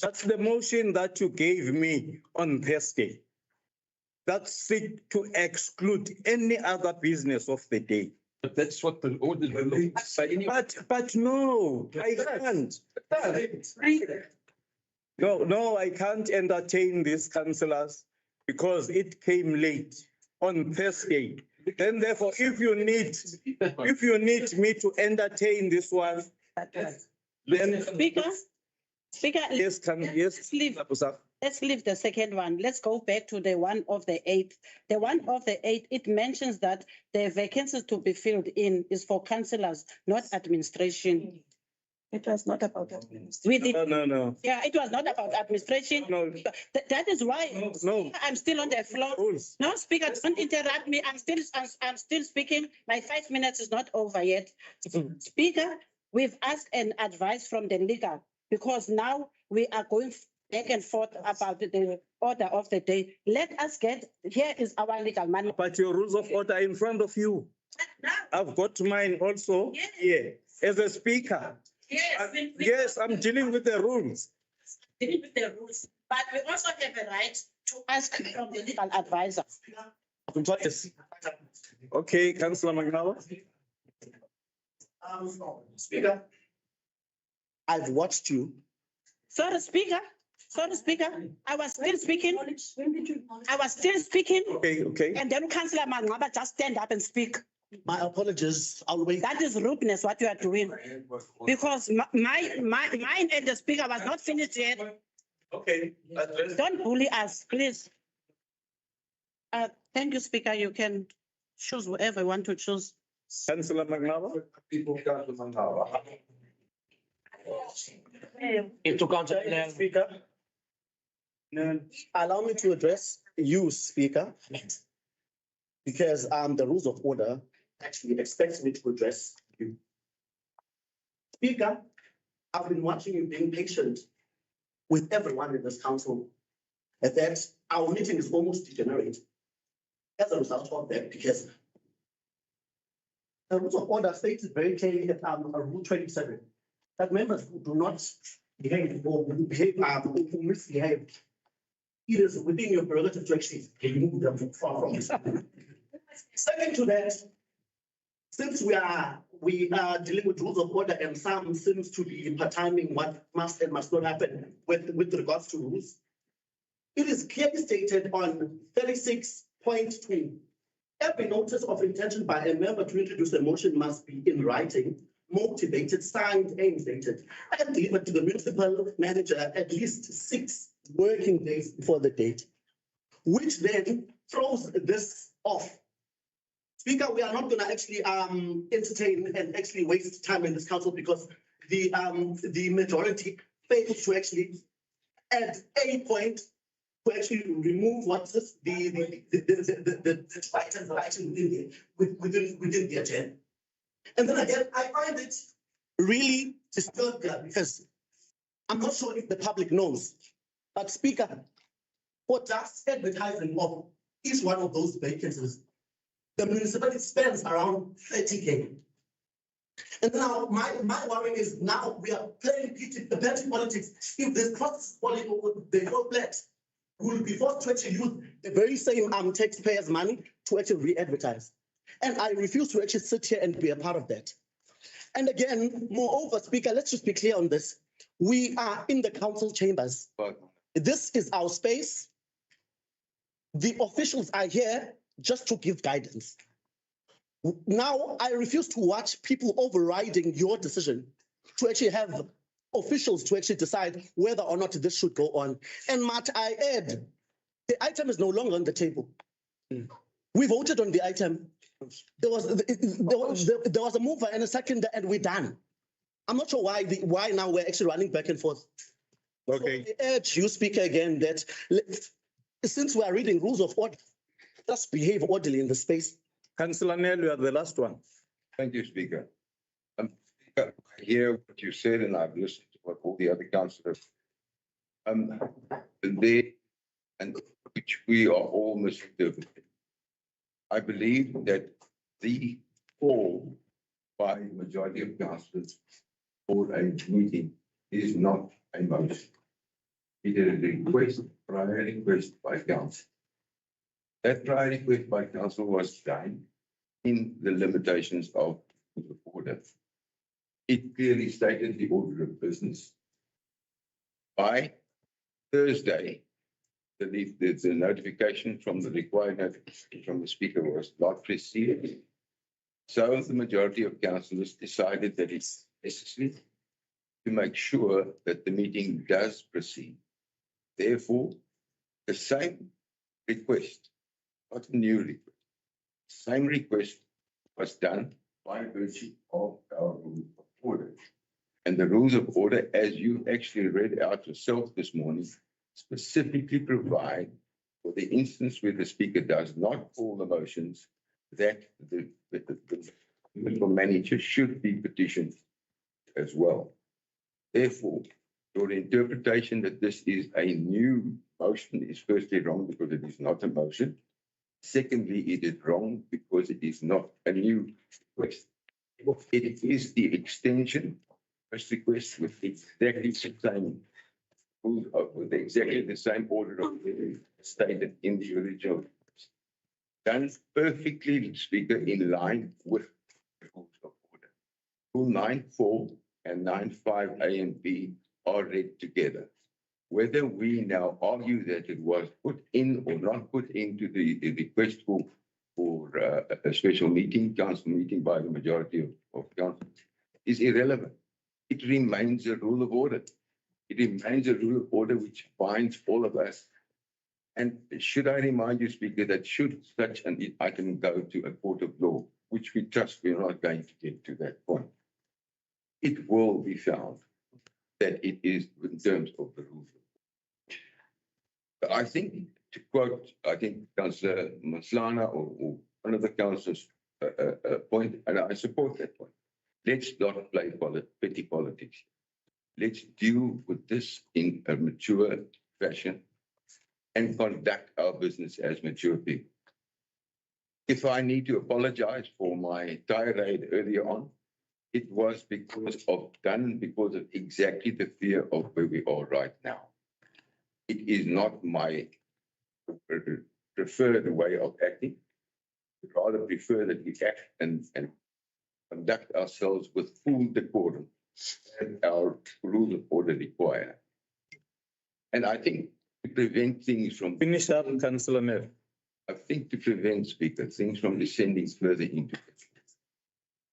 That's the motion that you gave me on Thursday. That seek to exclude any other business of the day. But that's what the order say. But no, I can't. No, I can't entertain these councillors because it came late on Thursday. Then therefore, if you need me to entertain this one, then Speaker, yes, let's leave the second one. Let's go back to the one of the 8th. The one of the 8th, it mentions that the vacancies to be filled in is for councillors, not administration. It was not about administration. No. Yeah, it was not about administration. No. That is why I'm still on the floor. Rules. No, Speaker, don't interrupt me. I'm still speaking. My 5 minutes is not over yet. Speaker, we've asked an advice from the legal because now we are going back and forth about the order of the day. Let us get, here is our legal man. But your rules of order are in front of you. I've got mine also here as a speaker. Yes, I'm dealing with the rules. Dealing with the rules, but we also have a right to ask from the legal advisor. Okay, Councillor Magnawa. Speaker, I've watched you. Sorry, Speaker. I was still speaking. Okay. And then Councillor Magnawa just stand up and speak. My apologies. I'll wait. That is rudeness, what you are doing. Because mine and the speaker was not finished yet. Okay. Don't bully us, please. Thank you, Speaker. You can choose whoever you want to choose. Councillor Magnawa. Speaker. Allow me to address you, Speaker, because the rules of order actually expects me to address you. Speaker, I've been watching you being patient with everyone in this council, and that our meeting is almost degenerate as a result of that, because the rules of order states very clearly at Rule 27 that members who do not behave or who misbehave, it is within your prerogative to actually remove them from this. Second to that, since we are dealing with rules of order and some seems to be determining what must and must not happen with regards to rules, it is clearly stated on 36.2. Every notice of intention by a member to introduce a motion must be in writing, motivated, signed, and dated, and delivered to the municipal manager at least 6 working days before the date, which then throws this off. Speaker, we are not going to actually entertain and actually waste time in this council because the majority failed to actually add a point to actually remove what's this the items that are actually within the agenda. And then again, I find it really disturbing because I'm not sure if the public knows, but Speaker, for just advertising of each one of those vacancies, the municipality spends around 30K. And now my worry is now we are playing petty politics. If this process is falling over the whole flat, we will be forced to actually use the very same taxpayers' money to actually re-advertise. And I refuse to actually sit here and be a part of that. And again, moreover, Speaker, let's just be clear on this. We are in the council chambers. This is our space. The officials are here just to give guidance. Now, I refuse to watch people overriding your decision to actually have officials to actually decide whether or not this should go on. And might I add, the item is no longer on the table. We voted on the item. There was a mover and a seconder, and we're done. I'm not sure why now we're actually running back and forth. Okay. So I urge you, Speaker, again, that since we are reading rules of order, just behave orderly in the space. Councillor Nel, you are the last one. Thank you, Speaker. Speaker, I hear what you said, and I've listened to what all the other councillors. They, and which we are all misinterpreting. I believe that the call by majority of councillors for a meeting is not a motion. It is a request, prior request by council. That prior request by council was done in the limitations of the order. It clearly stated the order of business. By Thursday, the notification from the required notification from the speaker was not received. So the majority of councillors decided that it's necessary to make sure that the meeting does proceed. Therefore, the same request, not a new request, same request was done by virtue of our rules of order. And the rules of order, as you actually read out yourself this morning, specifically provide for the instance where the speaker does not call the motions, that the municipal manager should be petitioned as well. Therefore, your interpretation that this is a new motion is firstly wrong because it is not a motion. Secondly, it is wrong because it is not a new request. It is the extension first request with exactly the same with exactly the same order of stated in the original. Done perfectly, Speaker, in line with the rules of order. Rule 9.4 and 9.5 A and B are read together. Whether we now argue that it was put in or not put into the request for a special meeting, council meeting by the majority of council is irrelevant. It remains a rule of order. It remains a rule of order which binds all of us. And should I remind you, Speaker, that should such an item go to a court of law, which we trust we're not going to get to that point, it will be found that it is in terms of the rules. I think, to quote, I think Councillor Maslana or one of the councillors point, and I support that point. Let's not play petty politics. Let's deal with this in a mature fashion and conduct our business as mature people. If I need to apologize for my tirade earlier on, it was because of exactly the fear of where we are right now. It is not my preferred way of acting. I'd rather prefer that we act and conduct ourselves with full decorum as our rules of order require. And I think to prevent things from... Finish up, Councillor Nel. I think to prevent, Speaker, things from descending further into it.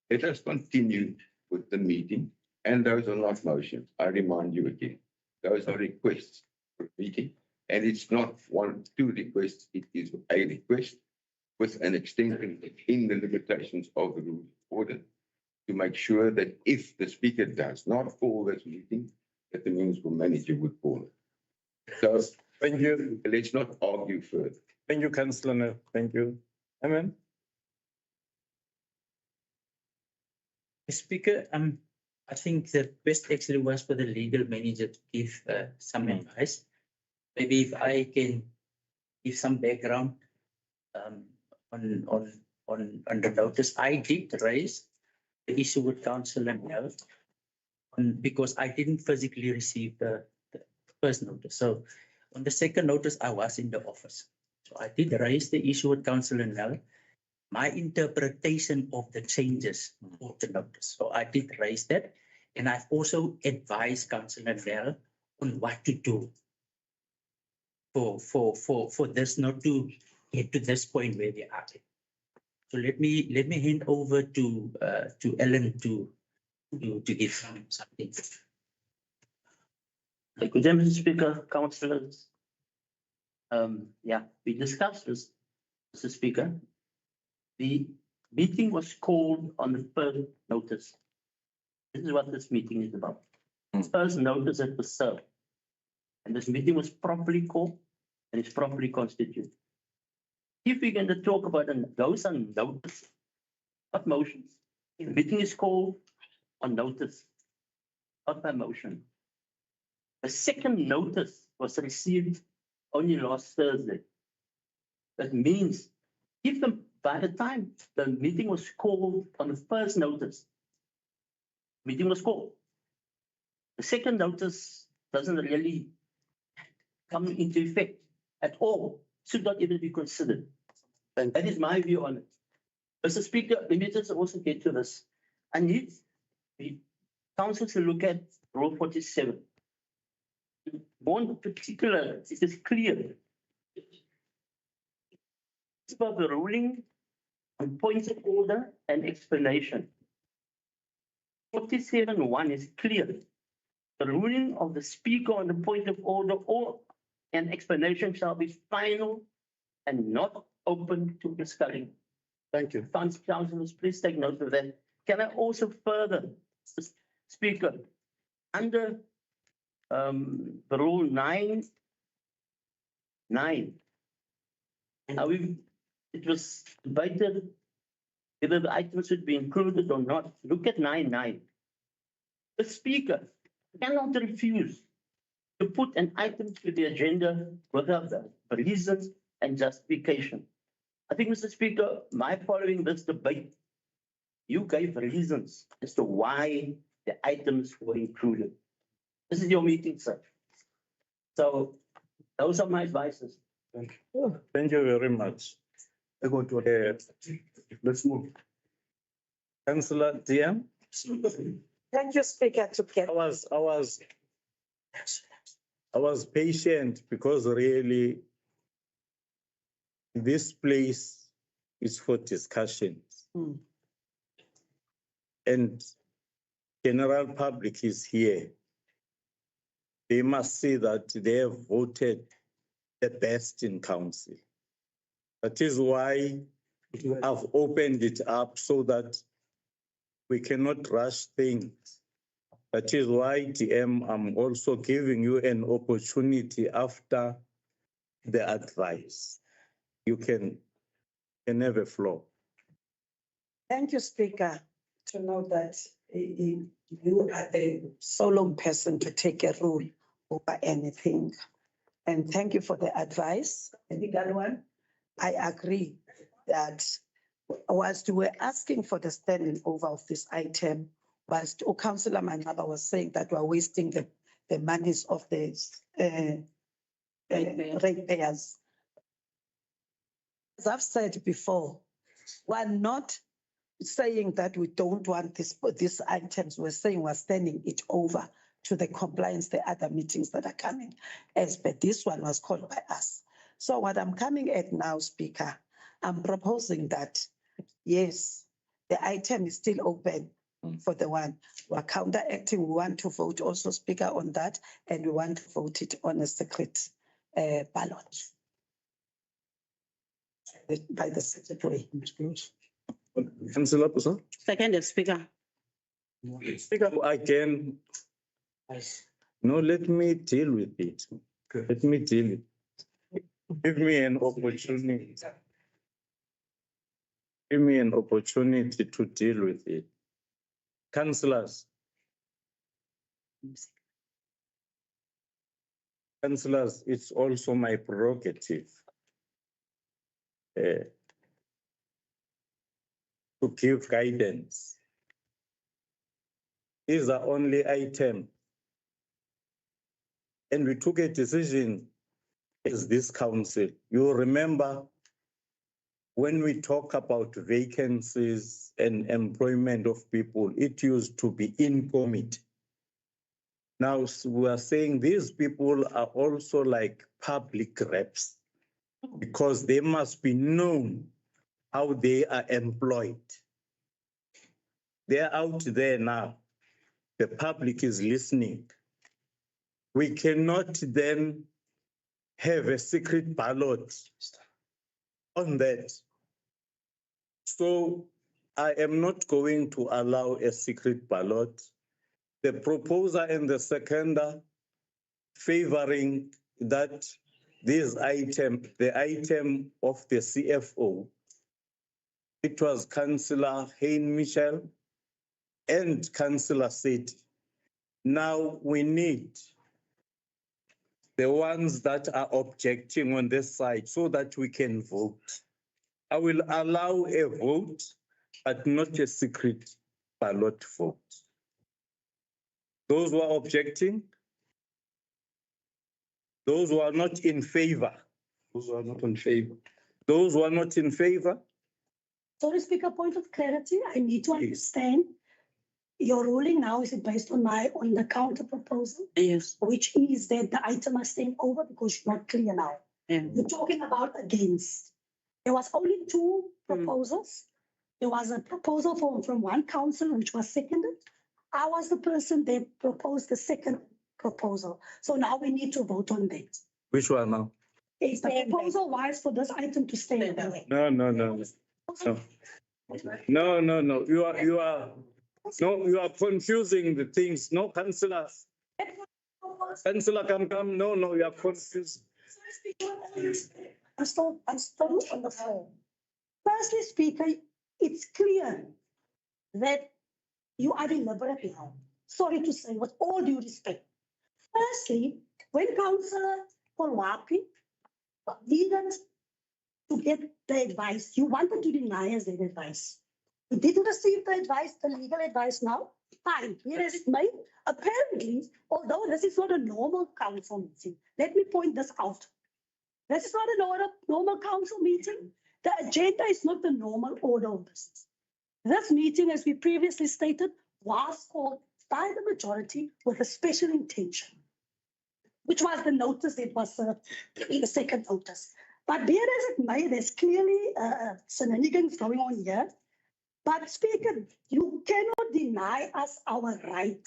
Let us continue with the meeting, and those are not motions. I remind you again, those are requests for a meeting, and it's not 1, 2 requests, it is a request with an extension in the limitations of the rules of order to make sure that if the speaker does not call this meeting, that the municipal manager would call it. So Thank you. let's not argue further. Thank you, Councillor Nel. Thank you. Amen. Speaker, I think the best actually was for the legal manager to give some advice. Maybe if I can give some background on the notice, I did raise the issue with Council and Health because I didn't physically receive the first notice. So on the second notice, I was in the office. So I did raise the issue with Council and Health. My interpretation of the changes of the notice. So I did raise that. And I've also advised Councillor Bell on what to do for this not to get to this point where we are. So let me hand over to Ellen to give something. Good day, Mr. Speaker, councillors. Yeah, we discussed this, Mr. Speaker. The meeting was called on the first notice. This is what this meeting is about. First notice that was served. And this meeting was properly called and it's properly constituted. If we're going to talk about those on notice, not motions, the meeting is called on notice, not by motion. The second notice was received only last Thursday. That means if by the time the meeting was called on the first notice, meeting was called. The second notice doesn't really come into effect at all, should not even be considered. And that is my view on it. Mr. Speaker, let me just also get to this. I need the council to look at Rule 47. More in particular, it is clear. It's about the ruling on points of order and explanation. 47.1 is clear. The ruling of the speaker on the point of order or an explanation shall be final and not open to discussion. Thank you. Councillors, please take note of that. Can I also further, Speaker, under the rule 9, it was debated whether the items should be included or not. Look at 9.9. The speaker cannot refuse to put an item to the agenda without the reasons and justification. I think, Mr. Speaker, my following this debate, you gave reasons as to why the items were included. This is your meeting, sir. So those are my advices. Thank you. Thank you very much. Let's move. Councillor DM. Thank you, Speaker. I was patient because really this place is for discussions. And general public is here. They must see that they have voted the best in council. That is why I've opened it up so that we cannot rush things. That is why, DM, I'm also giving you an opportunity after the advice. You can have a floor. Thank you, Speaker, to know that you are the solemn person to take a rule over anything. And thank you for the advice. And the other one, I agree that whilst we were asking for the standing over of this item, whilst Councillor Manaba was saying that we're wasting the monies of the ratepayers. As I've said before, we're not saying that we don't want these items. We're saying we're standing it over to the compliance, the other meetings that are coming, as but this one was called by us. So what I'm coming at now, Speaker, I'm proposing that, yes, the item is still open for the one. We're counteracting. We want to vote also, Speaker, on that, and we want to vote it on a secret ballot by the secretary. Councillor Puso? Second, Speaker. Speaker, again, no, let me deal with it. Let me deal with it. Give me an opportunity. Give me an opportunity to deal with it. Councillors, Councillors, it's also my prerogative to give guidance. These are only items. And we took a decision as this council. You remember when we talk about vacancies and employment of people, it used to be in committee. Now we are saying these people are also like public reps because they must be known how they are employed. They are out there now. The public is listening. We cannot then have a secret ballot on that. So I am not going to allow a secret ballot. The proposer and the seconder favoring that this item, the item of the CFO, it was Councillor Hein Michel and Councillor Seti. Now we need the ones that are objecting on this side so that we can vote. I will allow a vote, but not a secret ballot vote. Those who are objecting, those who are not in favor. Those who are not in favor. Those who are not in favor. Sorry, Speaker, point of clarity. I need to understand. Your ruling now is based on the counter proposal? Yes. Which is that the item must stand over because it's not clear now. Yeah. You're talking about against. There was only two proposals. There was a proposal from one council which was seconded. I was the person that proposed the second proposal. So now we need to vote on that. Which one now? Is the proposal wise for this item to stay over? No. No. You are confusing the things. No, Councillor. Councillor, come. No, you are confused. I'm still on the phone. Firstly, Speaker, it's clear that you are deliberate now. Sorry to say, with all due respect. Firstly, when Councillor Polwapi needed to get the advice, you wanted to deny us that advice. We didn't receive the advice, the legal advice now. Fine, here is it made. Apparently, although this is not a normal council meeting, let me point this out. This is not a normal council meeting. The agenda is not the normal order of business. This meeting, as we previously stated, was called by the majority with a special intention, which was the notice that was served in the second notice. But be it as it may, there's clearly shenanigans going on here. But Speaker, you cannot deny us our right,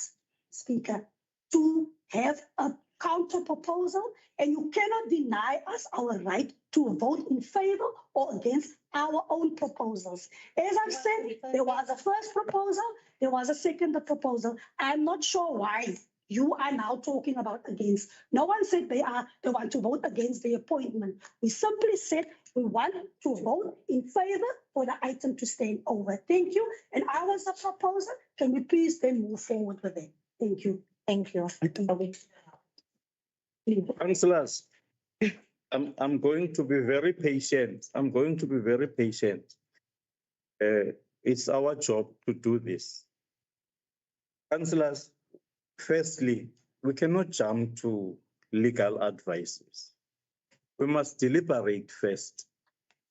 Speaker, to have a counter proposal, and you cannot deny us our right to vote in favor or against our own proposals. As I've said, there was a first proposal, there was a second proposal. I'm not sure why you are now talking about against. No one said they want to vote against the appointment. We simply said we want to vote in favor for the item to stand over. Thank you. And I was a proposer. Can we please then move forward with it? Thank you. Thank you. Councillors, I'm going to be very patient. It's our job to do this. Councillors, firstly, we cannot jump to legal advices. We must deliberate first.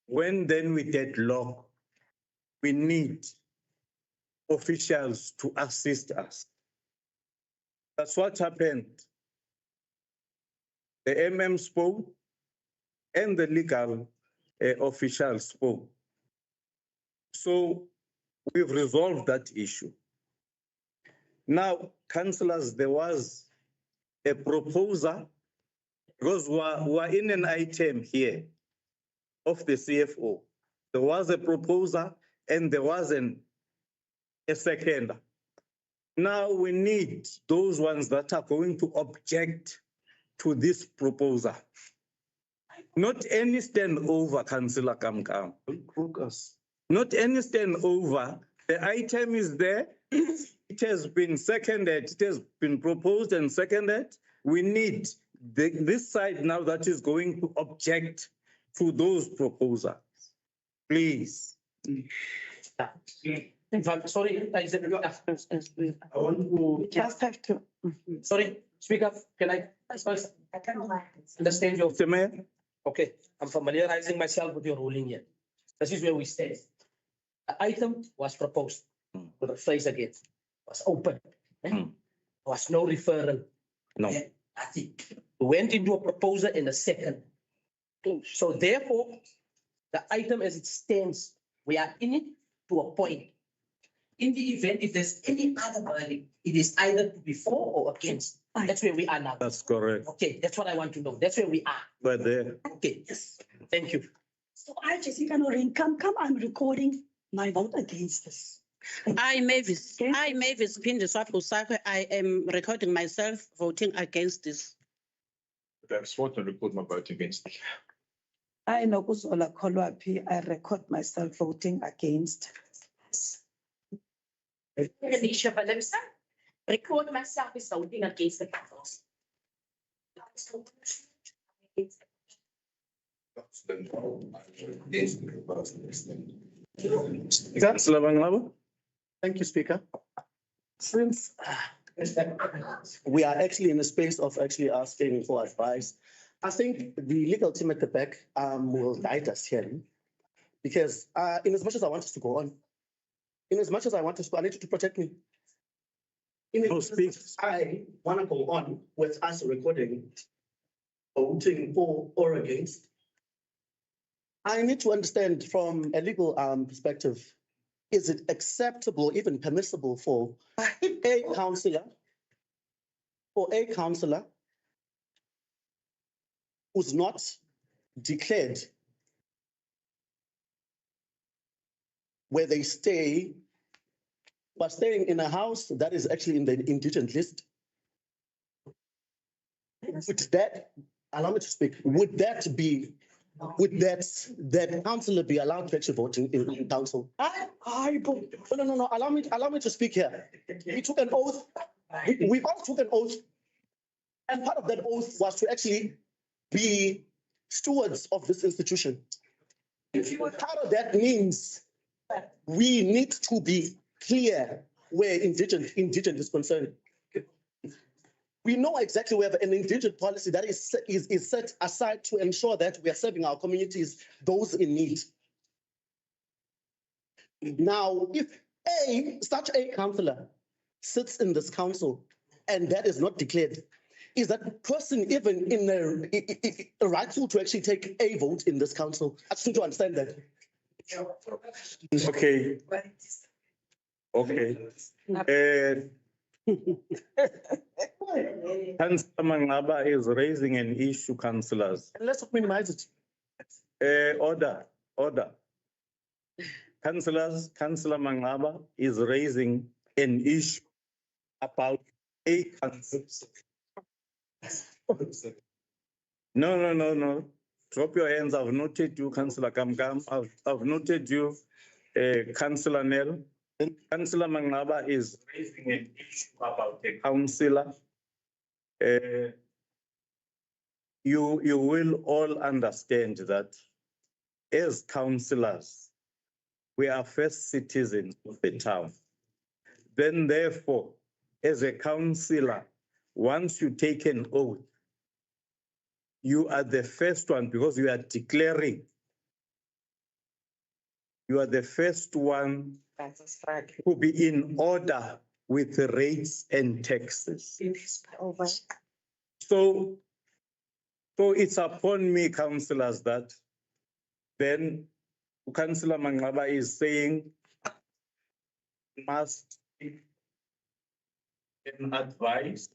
When then we deadlock, we need officials to assist us. That's what happened. The MM spoke and the legal official spoke. So we've resolved that issue. Now, councillors, there was a proposer, because we're in an item here of the CFO. There was a proposer and there was a seconder. Now we need those ones that are going to object to this proposal. Not any standover, Councillor Kamkam. Not any standover. The item is there. It has been seconded, it has been proposed and seconded. We need this side now that is going to object to those proposals. Please. Sorry, I want to. Just have to. sorry, Speaker, can I first understand your, Mr. Mayor? okay, I'm familiarizing myself with your ruling here. This is where we stand. The item was proposed, to the phrase again, was open. There was no referral. No. Nothing. We went into a proposal in a second. So therefore, the item as it stands, we are in it to a point. In the event, if there's any other wording, it is either before or against. That's where we are now. That's correct. Okay, that's what I want to know. That's where we are. But there. Okay, yes, thank you. So I, Jessica Noreen, I'm recording my vote against this. I, Mavis Pindi Swapusakwe, I am recording myself voting against this. I've sworn to record my vote against. I know Kuzola Kolwapi, I record myself voting against. Alicia Valemsa, record myself as voting against the proposal. Councillor Manglaba? Thank you, Speaker. Since we are actually in a space of actually asking for advice, I think the legal team at the back will guide us here. Because in as much as I want us to go on, in as much as I want us to, I need you to protect me. I want to go on with us recording, voting for or against. I need to understand from a legal perspective, is it acceptable, even permissible for a councillor who's not declared where they stay, but staying in a house that is actually in the indigent list? Would that, allow me to speak, would that councillor be allowed to actually vote in council? No, allow me to speak here. We took an oath. We all took an oath. And part of that oath was to actually be stewards of this institution. Part of that means we need to be clear where indigent is concerned. We know exactly we have an indigent policy that is set aside to ensure that we are serving our communities, those in need. Now, if such a councillor sits in this council and that is not declared, is that person even in a rightful to actually take a vote in this council? I just need to understand that. Okay. Councillor Manglaba is raising an issue, councillors. Let's minimize it. Order. Councillor Manglaba is raising an issue about a council. No. Drop your hands. I've noted you, Councillor Kamkam. I've noted you, Councillor Nell. Councillor Manglaba is raising an issue about a councillor. You will all understand that as councillors, we are first citizens of the town. Then therefore, as a councillor, once you take an oath, you are the first one because you are declaring. You are the first one to be in order with the rates and taxes. So it's upon me, councillors, that then Councillor Manglaba is saying must advise.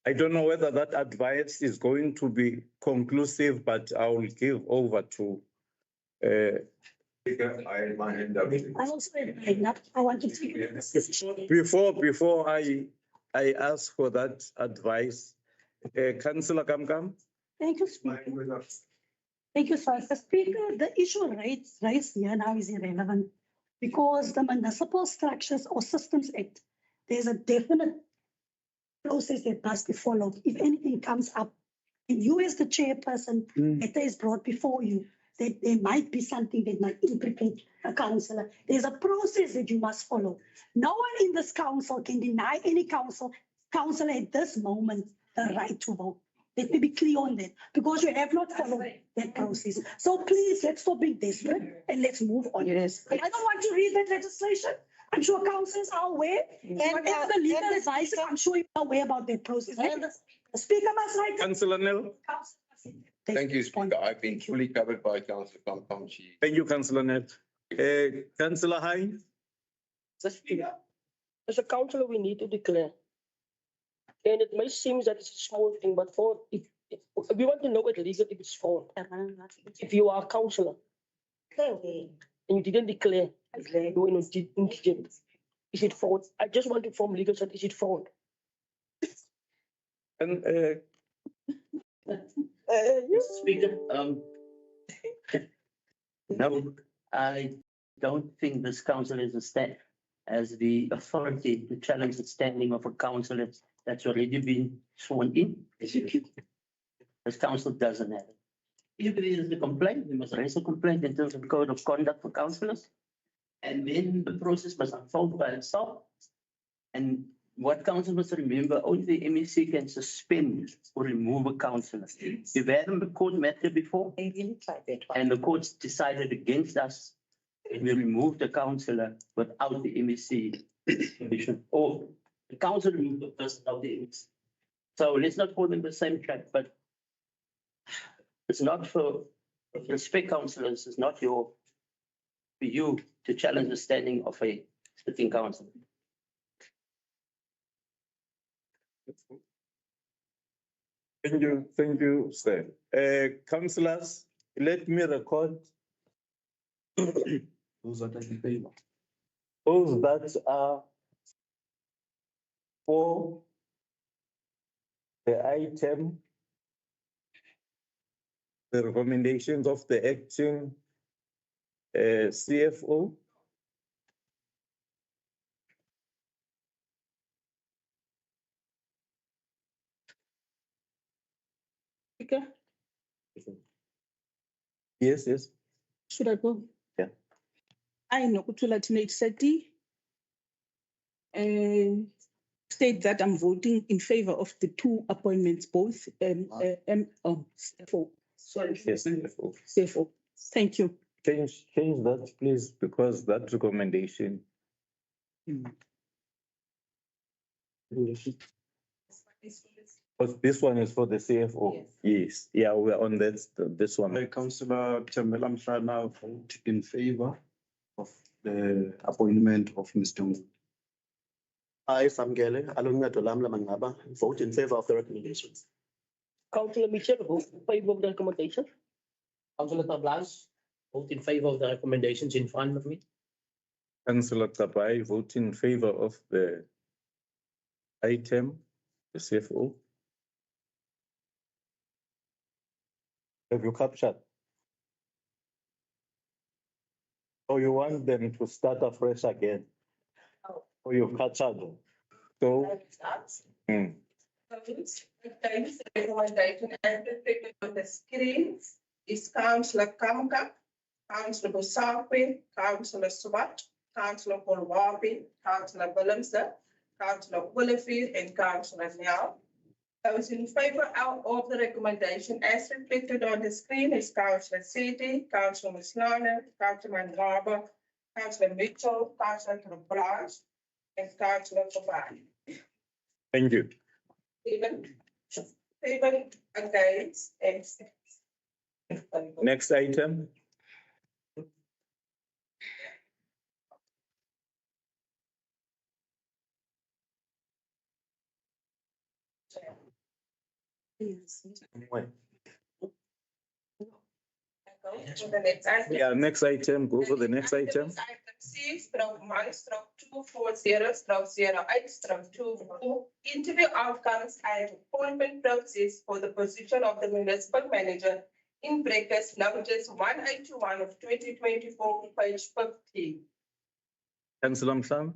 I don't know whether that advice is going to be conclusive, but I will give over to I also I want to take before I ask for that advice, Councillor Kamkam. Thank you, Speaker. Thank you, sir. The Speaker, the issue raised here now is irrelevant. because the Municipal Structures or Systems Act, there's a definite process that must be followed. If anything comes up, and you as the chairperson, it is brought before you, that there might be something that might implicate a councillor. There's a process that you must follow. No one in this council can deny any councillor at this moment the right to vote. Let me be clear on that, because you have not followed that process. So please, let's stop being desperate and let's move on. Yes. I don't want to read that legislation. I'm sure councillors are aware. And whatever the legal advice, I'm sure you're aware about that process. The speaker must write. Councillor Nell. Thank you, Speaker. I've been fully covered by Councillor Kamkamchi. Thank you, Councillor Nell. Councillor Hines. As a councillor, we need to declare. And it may seem that it's a small thing, but for we want to know it legally if it's fraud. If you are a councillor and you didn't declare, you were indigent, is it fraud? I just want to form legal that is it fraud? And Speaker, no, I don't think this council has the authority to challenge the standing of a councillor that's already been sworn in. This council doesn't have it. If there is a complaint, we must raise a complaint in terms of code of conduct for councillors. And then the process must unfold by itself. And what council must remember, only the MEC can suspend or remove a councillor. We've had a court matter before. And the courts decided against us. And we removed the councillor without the MEC permission. Or the council removed the person without the MEC. So let's not fall in the same trap, but it's not for respect councillors, it's not for you to challenge the standing of a sitting council. Thank you, sir. Councillors, let me record Those that are in favor. those that are for the item, the recommendations of the acting CFO. Speaker, Yes, yes. should I go? Yeah. I know Kutula Teenage Seti. And state that I'm voting in favor of the two appointments, both CFO. Sorry. Yes, CFO. CFO. Thank you. Change that, please, because that recommendation. Because this one is for the CFO. Yes, yeah, we're on this one. Councillor Tembela Mhlana vote in favor of the appointment of Mr. Mood. I, Samgele, Alunga Dolamla Mangaba, vote in favor of the recommendations. Councillor Mitchell, vote in favor of the recommendation. Councillor Tablas, vote in favor of the recommendations in front of me. Councillor Tabai, vote in favor of the item, the CFO. Have you captured? Or you want them to start afresh again? Or you've captured? So. The recommendation as reflected on the screen is Councillor Kamka, Councillor Bosape, Councillor Swat, Councillor Polwapi, Councillor Willemse, Councillor Willifie, and Councillor Nyal. Those in favor of the recommendation as reflected on the screen is Councillor Seti, Councillor Mslana, Councillor Ngaba, Councillor Mitchell, Councillor Blanche, and Councillor Kabani. Thank you. Seven against and six. Next item. For the next item. Yeah, next item, go for the next item. Item C/1/240/08/24 interview outcomes and appointment process for the position of the municipal manager in brackets notice 1821 of 2024, page 50. Councillor Mhlan.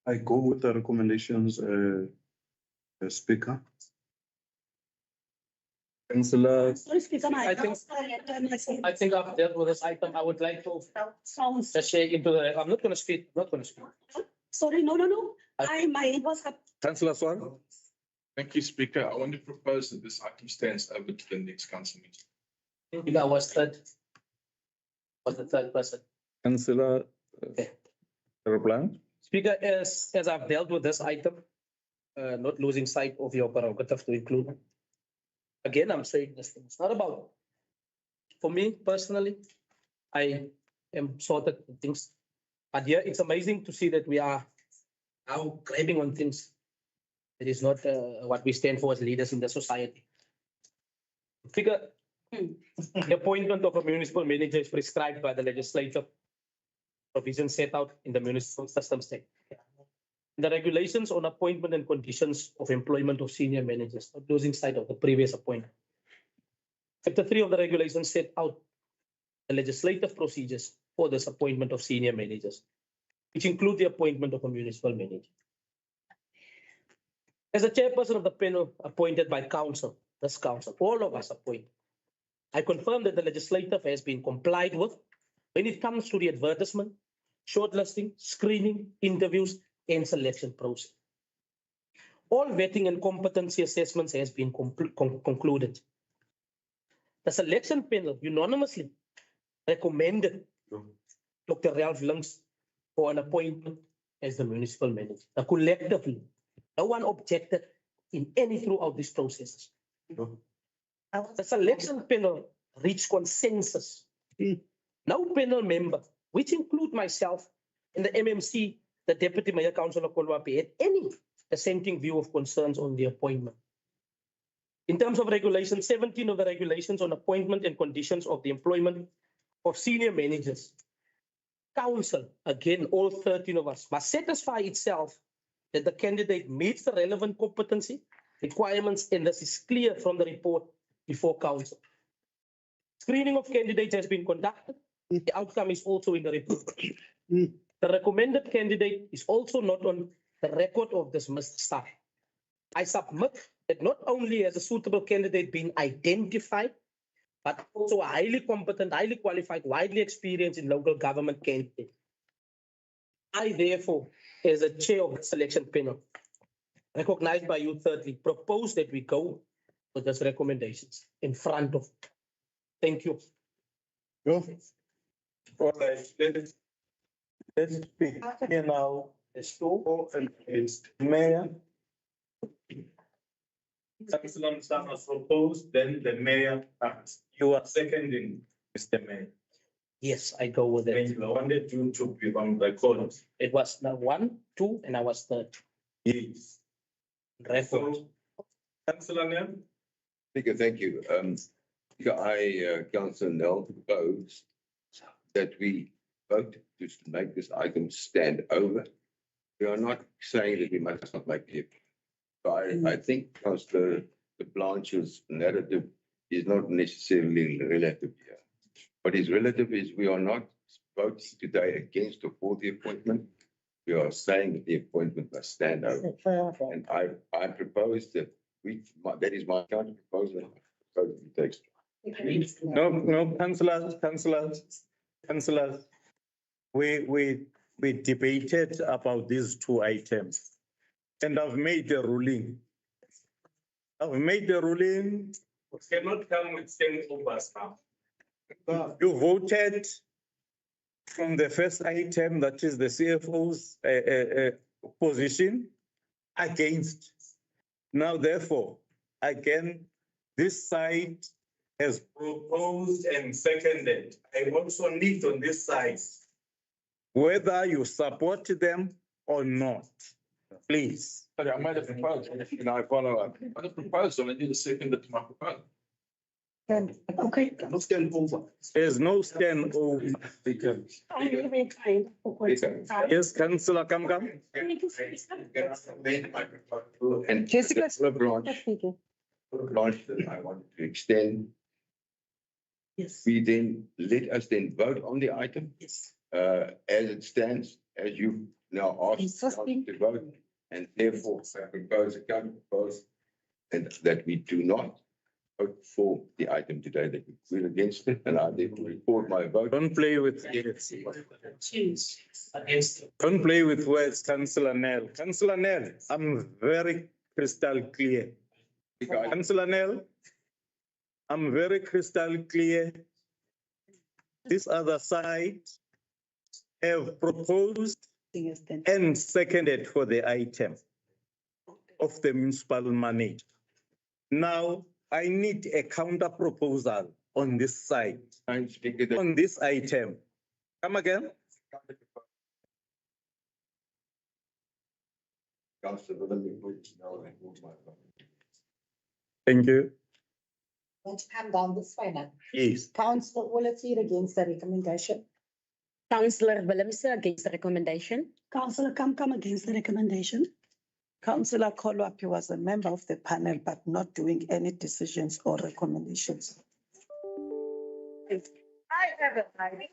I go with the recommendations, Speaker. Councillor. Sorry, Speaker, I think I've dealt with this item. I would like to Sounds, just share into the, I'm not going to speak, not going to speak. sorry, no. My hand was up. Councillor Swan. Thank you, Speaker. I want to propose that this item stands over to the next council meeting. I was third. Was the third person. Councillor. Okay. Reply. Speaker, as I've dealt with this item, not losing sight of your prerogative to include. Again, I'm saying this thing. It's not about, for me personally, I am sorted with things. But here it's amazing to see that we are now grabbing on things. It is not what we stand for as leaders in the society. Speaker, the appointment of a municipal manager is prescribed by the legislature. Provisions set out in the Municipal Systems Act. The regulations on appointment and conditions of employment of senior managers, not losing sight of the previous appointment. Chapter 3 of the regulations set out the legislative procedures for this appointment of senior managers, which include the appointment of a municipal manager. As a chairperson of the panel appointed by council, this council, all of us appointed, I confirm that the legislative has been complied with when it comes to the advertisement, shortlisting, screening, interviews, and selection process. All vetting and competency assessments has been concluded. The selection panel unanimously recommended Dr. Ralph Links for an appointment as the municipal manager. Collectively, no one objected in any throughout these processes. The selection panel reached consensus. No panel member, which include myself and the MMC, the Deputy Mayor Councillor Kolwape, had any dissenting view of concerns on the appointment. In terms of regulation, 17 of the regulations on appointment and conditions of the employment of senior managers, council, again, all 13 of us, must satisfy itself that the candidate meets the relevant competency requirements, and this is clear from the report before council. Screening of candidates has been conducted. The outcome is also in the report. The recommended candidate is also not on the record of dismissed staff. I submit that not only has a suitable candidate been identified, but also a highly competent, highly qualified, widely experienced in local government candidate. I therefore, as a chair of the selection panel, recognized by you thirdly, propose that we go with these recommendations in front of. Thank you. All right, let's speak here now. Let's go and Mayor. Councillor Mhlan has proposed, then the mayor acts. You are seconding, Mr. Mayor. Yes, I go with it. Thank you. I wanted you to be on record. It was now 1, 2, and I was third. Yes. Record. Councillor Nel. Speaker, thank you. I, Councillor Nel, propose that we vote to make this item stand over. We are not saying that we must not make it. But I think because the Blanche's narrative is not necessarily relative here. What is relative is we are not voting today against or for the appointment. We are saying that the appointment must stand over. And I propose that that is my counter proposal. No, councillors. We debated about these two items. And I've made a ruling. We cannot come with saying overs now. You voted from the first item, that is the CFO's position, against. Now, therefore, again, this side has proposed and seconded. I also need on this side whether you support them or not. Please. Sorry, I made a proposal. Can I follow up? I made a proposal. I need a second to my proposal. Okay. No stand over. There's no stand over. Yes, Councillor Kamkam. And Jessica, I wanted to extend Yes. Let us then vote on the item. Yes. As it stands, as you now asked Insisting. to vote, and therefore I propose and that we do not vote for the item today, that we will against it, and I therefore report my vote. Don't play with words. Don't play with words, Councillor Nell. Councillor Nell, I'm very crystal clear. Councillor Nell, I'm very crystal clear. This other side have proposed and seconded for the item of the municipal manager. Now, I need a counter proposal on this side, on this item. Come again? Thank you. Want to come down this way now? Yes. Councillor Olafir against the recommendation. Councillor Willemse against the recommendation. Councillor Kamkam against the recommendation. Councillor Kolwapi was a member of the panel, but not doing any decisions or recommendations. I have a right.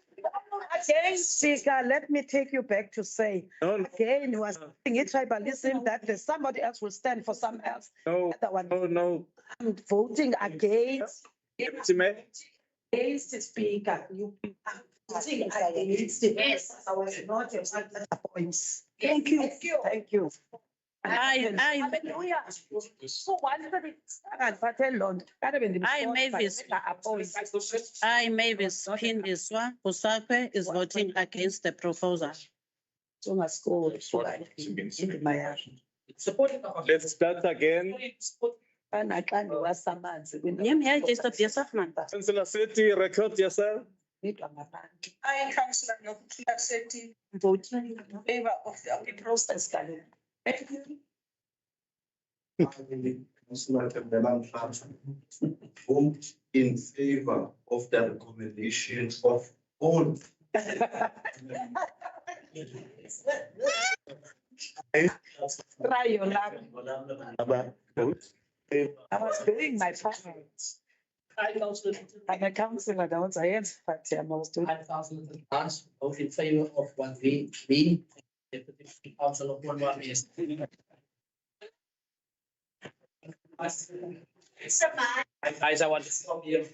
Again, Speaker, let me take you back to say, again, you are saying it tribalism that there's somebody else will stand for some else. No, no. I'm voting against. Against the Speaker. You are voting against it. Yes, I was not your points. Thank you. Thank you. I, Mavis Pindiswa Pusakwe is voting against the proposal. Let's start again. Councillor Seti, record yourself. I, Councillor Nokuthula Seti, voting in favor of the process. Thank you. Councillor Tembelang vote in favor of the recommendations of all. Try your luck. I was doing my part. I'm a councillor, I was a but I'm also. Vote in favor of what we Deputy Councillor Kolwapi is. Guys, I want to stop here.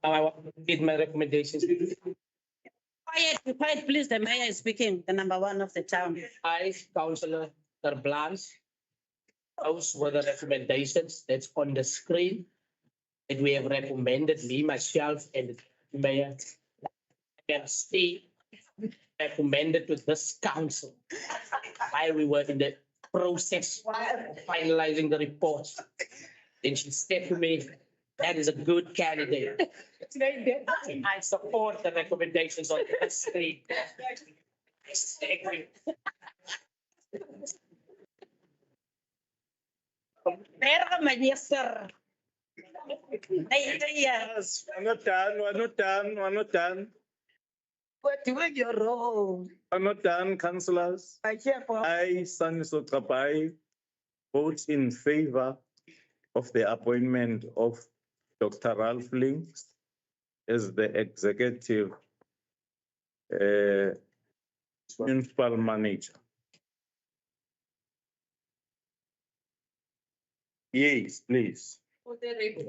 Now I want to read my recommendations. Quiet, please. The mayor is speaking, the number one of the town. I, Councillor Blanche, those were the recommendations that's on the screen that we have recommended, me, myself, and the mayor. And Steve recommended to this council while we were in the process of finalizing the reports. Then she said to me, that is a good candidate. I support the recommendations on the screen. Thank you. Minister. Yes, we're not done. We're doing your role. We're not done, councillors. I, Saniso Kapai, vote in favor of the appointment of Dr. Ralph Links as the executive municipal manager. Yes, please. For the record.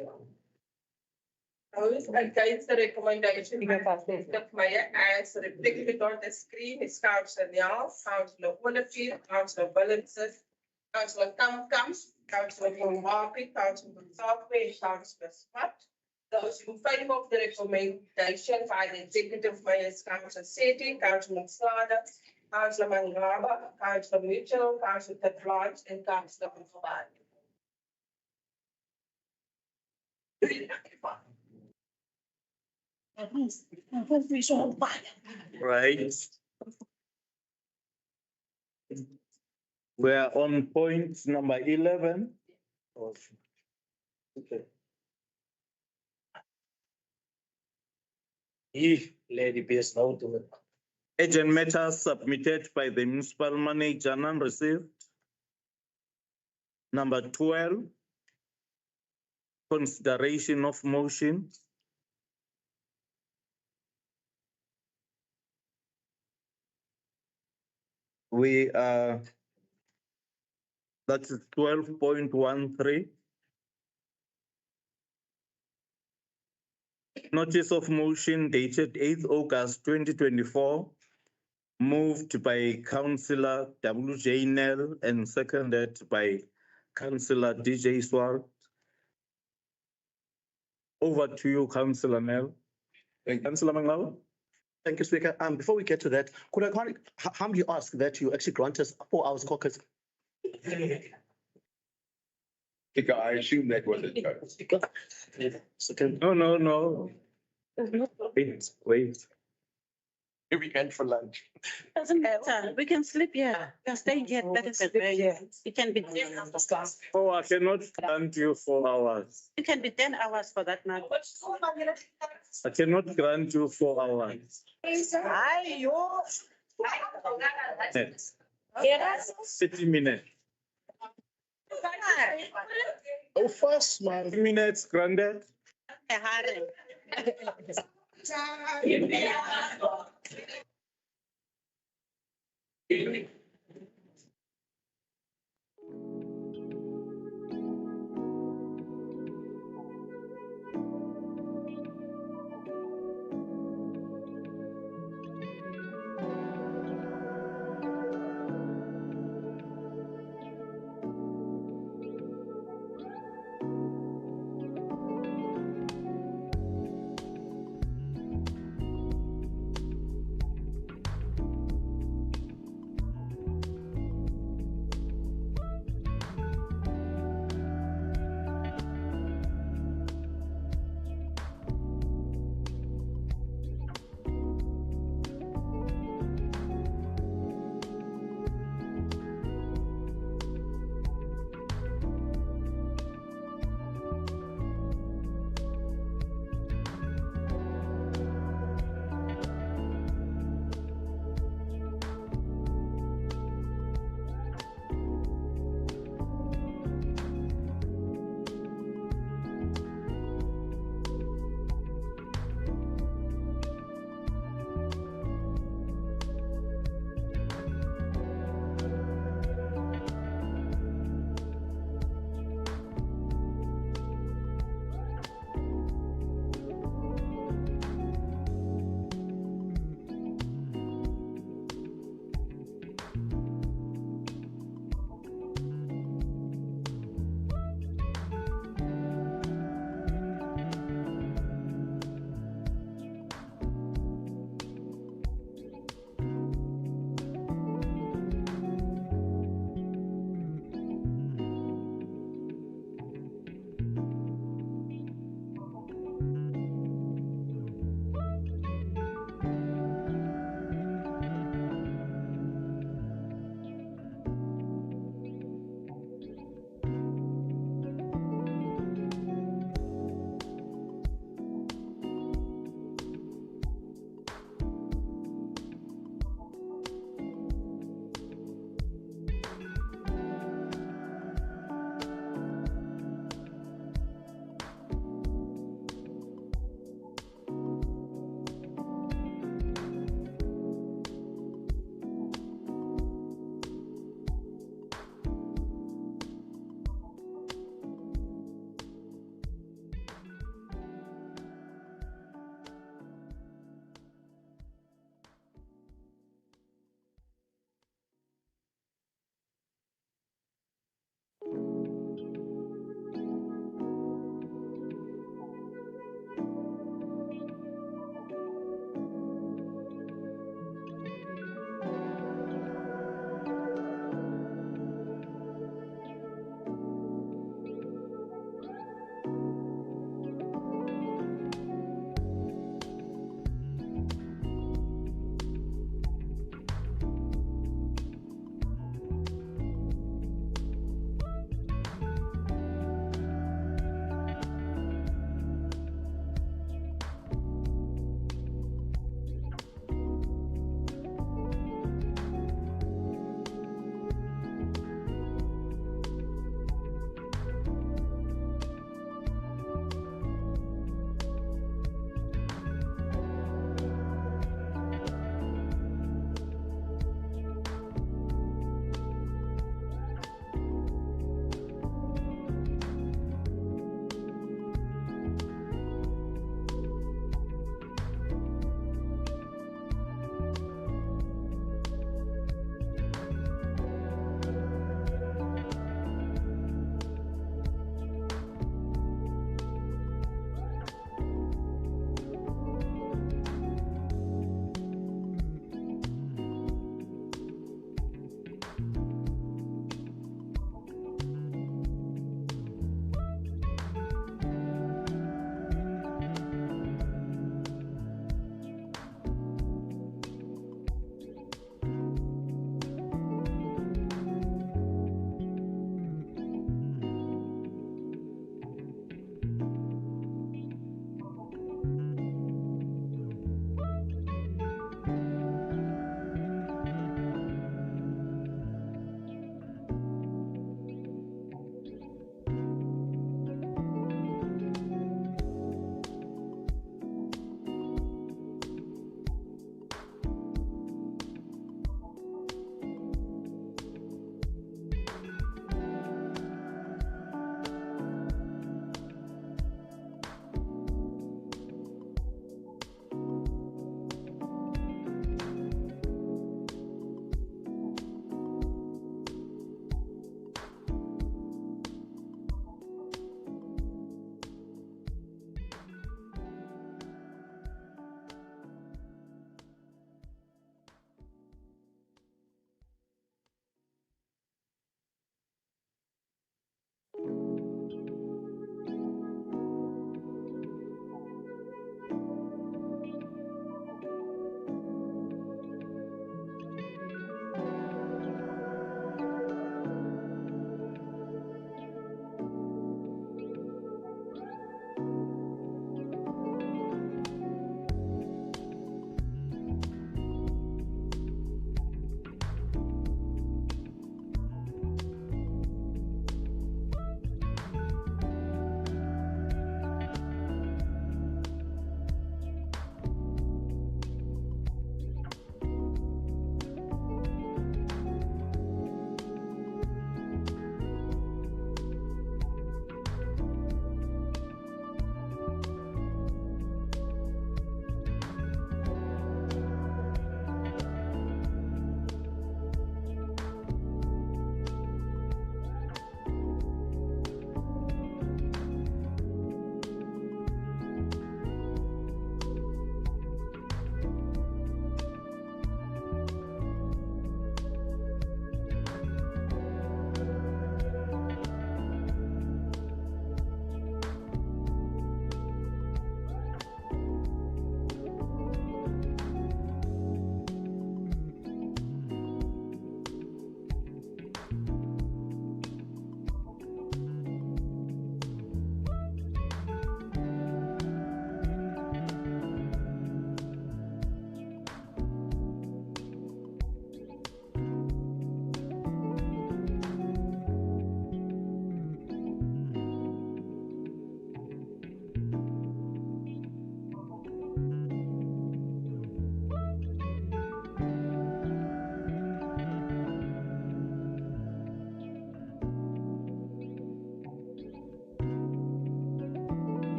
Those against the recommendation of the mayor as reflected on the screen is Councillor Nyal, Councillor Olafir, Councillor Willemse, Councillor Kamkam, Councillor Kolwapi, Councillor Software, and Councillor Swart. Those in favor of the recommendation by the executive mayor is Councillor Seti, Councillor Sada, Councillor Mangaba, Councillor Mitchell, Councillor Blanche, and Councillor Mufabani. Right. We are on point number 11. Okay. Lady PS now to it. Agent matters submitted by the municipal manager none received. Number 12. Consideration of motion we are, that is 12.13. Notice of motion dated 8th August 2024, moved by Councillor W.J. Nell and seconded by Councillor DJ Swart. Over to you, Councillor Nell. Councillor Mangala. Thank you, Speaker. Before we get to that, could I humbly ask that you actually grant us 4 hours caucus? Speaker, I assume that was it. Second. No. Wait. We can for lunch. Doesn't matter. We can sleep here. We are staying here. That is it can be 10 hours. Oh, I cannot grant you 4 hours. It can be 10 hours for that matter. I cannot grant you 4 hours. Minutes. 30 minutes. Oh, fast, man. 30 minutes granted.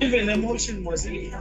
Even emotion was in.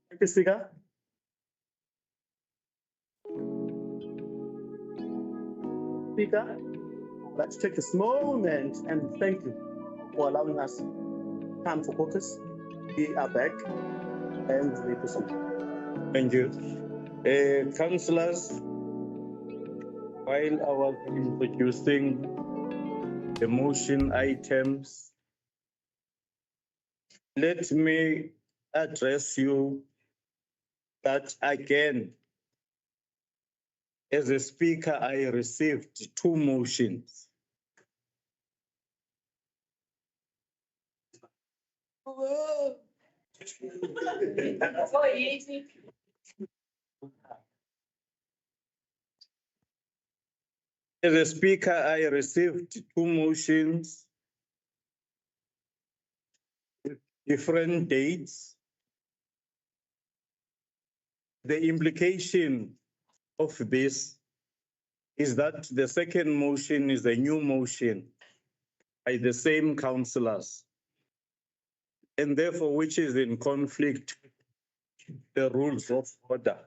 Thank you, Speaker. Speaker, let's take this moment and thank you for allowing us time for caucus. We are back and we proceed. Thank you. Councillors, while I was introducing the motion items, let me address you that again, as a speaker, I received two motions. As a speaker, I received two motions different dates. The implication of this is that the second motion is a new motion by the same councillors, and therefore which is in conflict with the rules of order.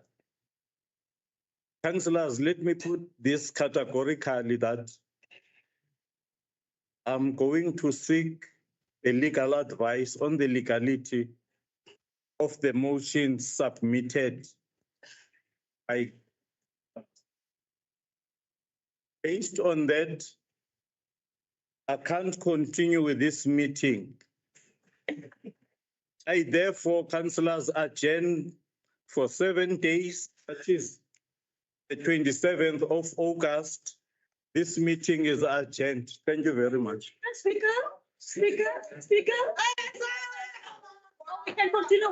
Councillors, let me put this categorically that I'm going to seek a legal advice on the legality of the motion submitted. Based on that, I can't continue with this meeting. I therefore, councillors, adjourn for 7 days, that is the 27th of August. This meeting is adjourned. Thank you very much. Speaker. We can continue.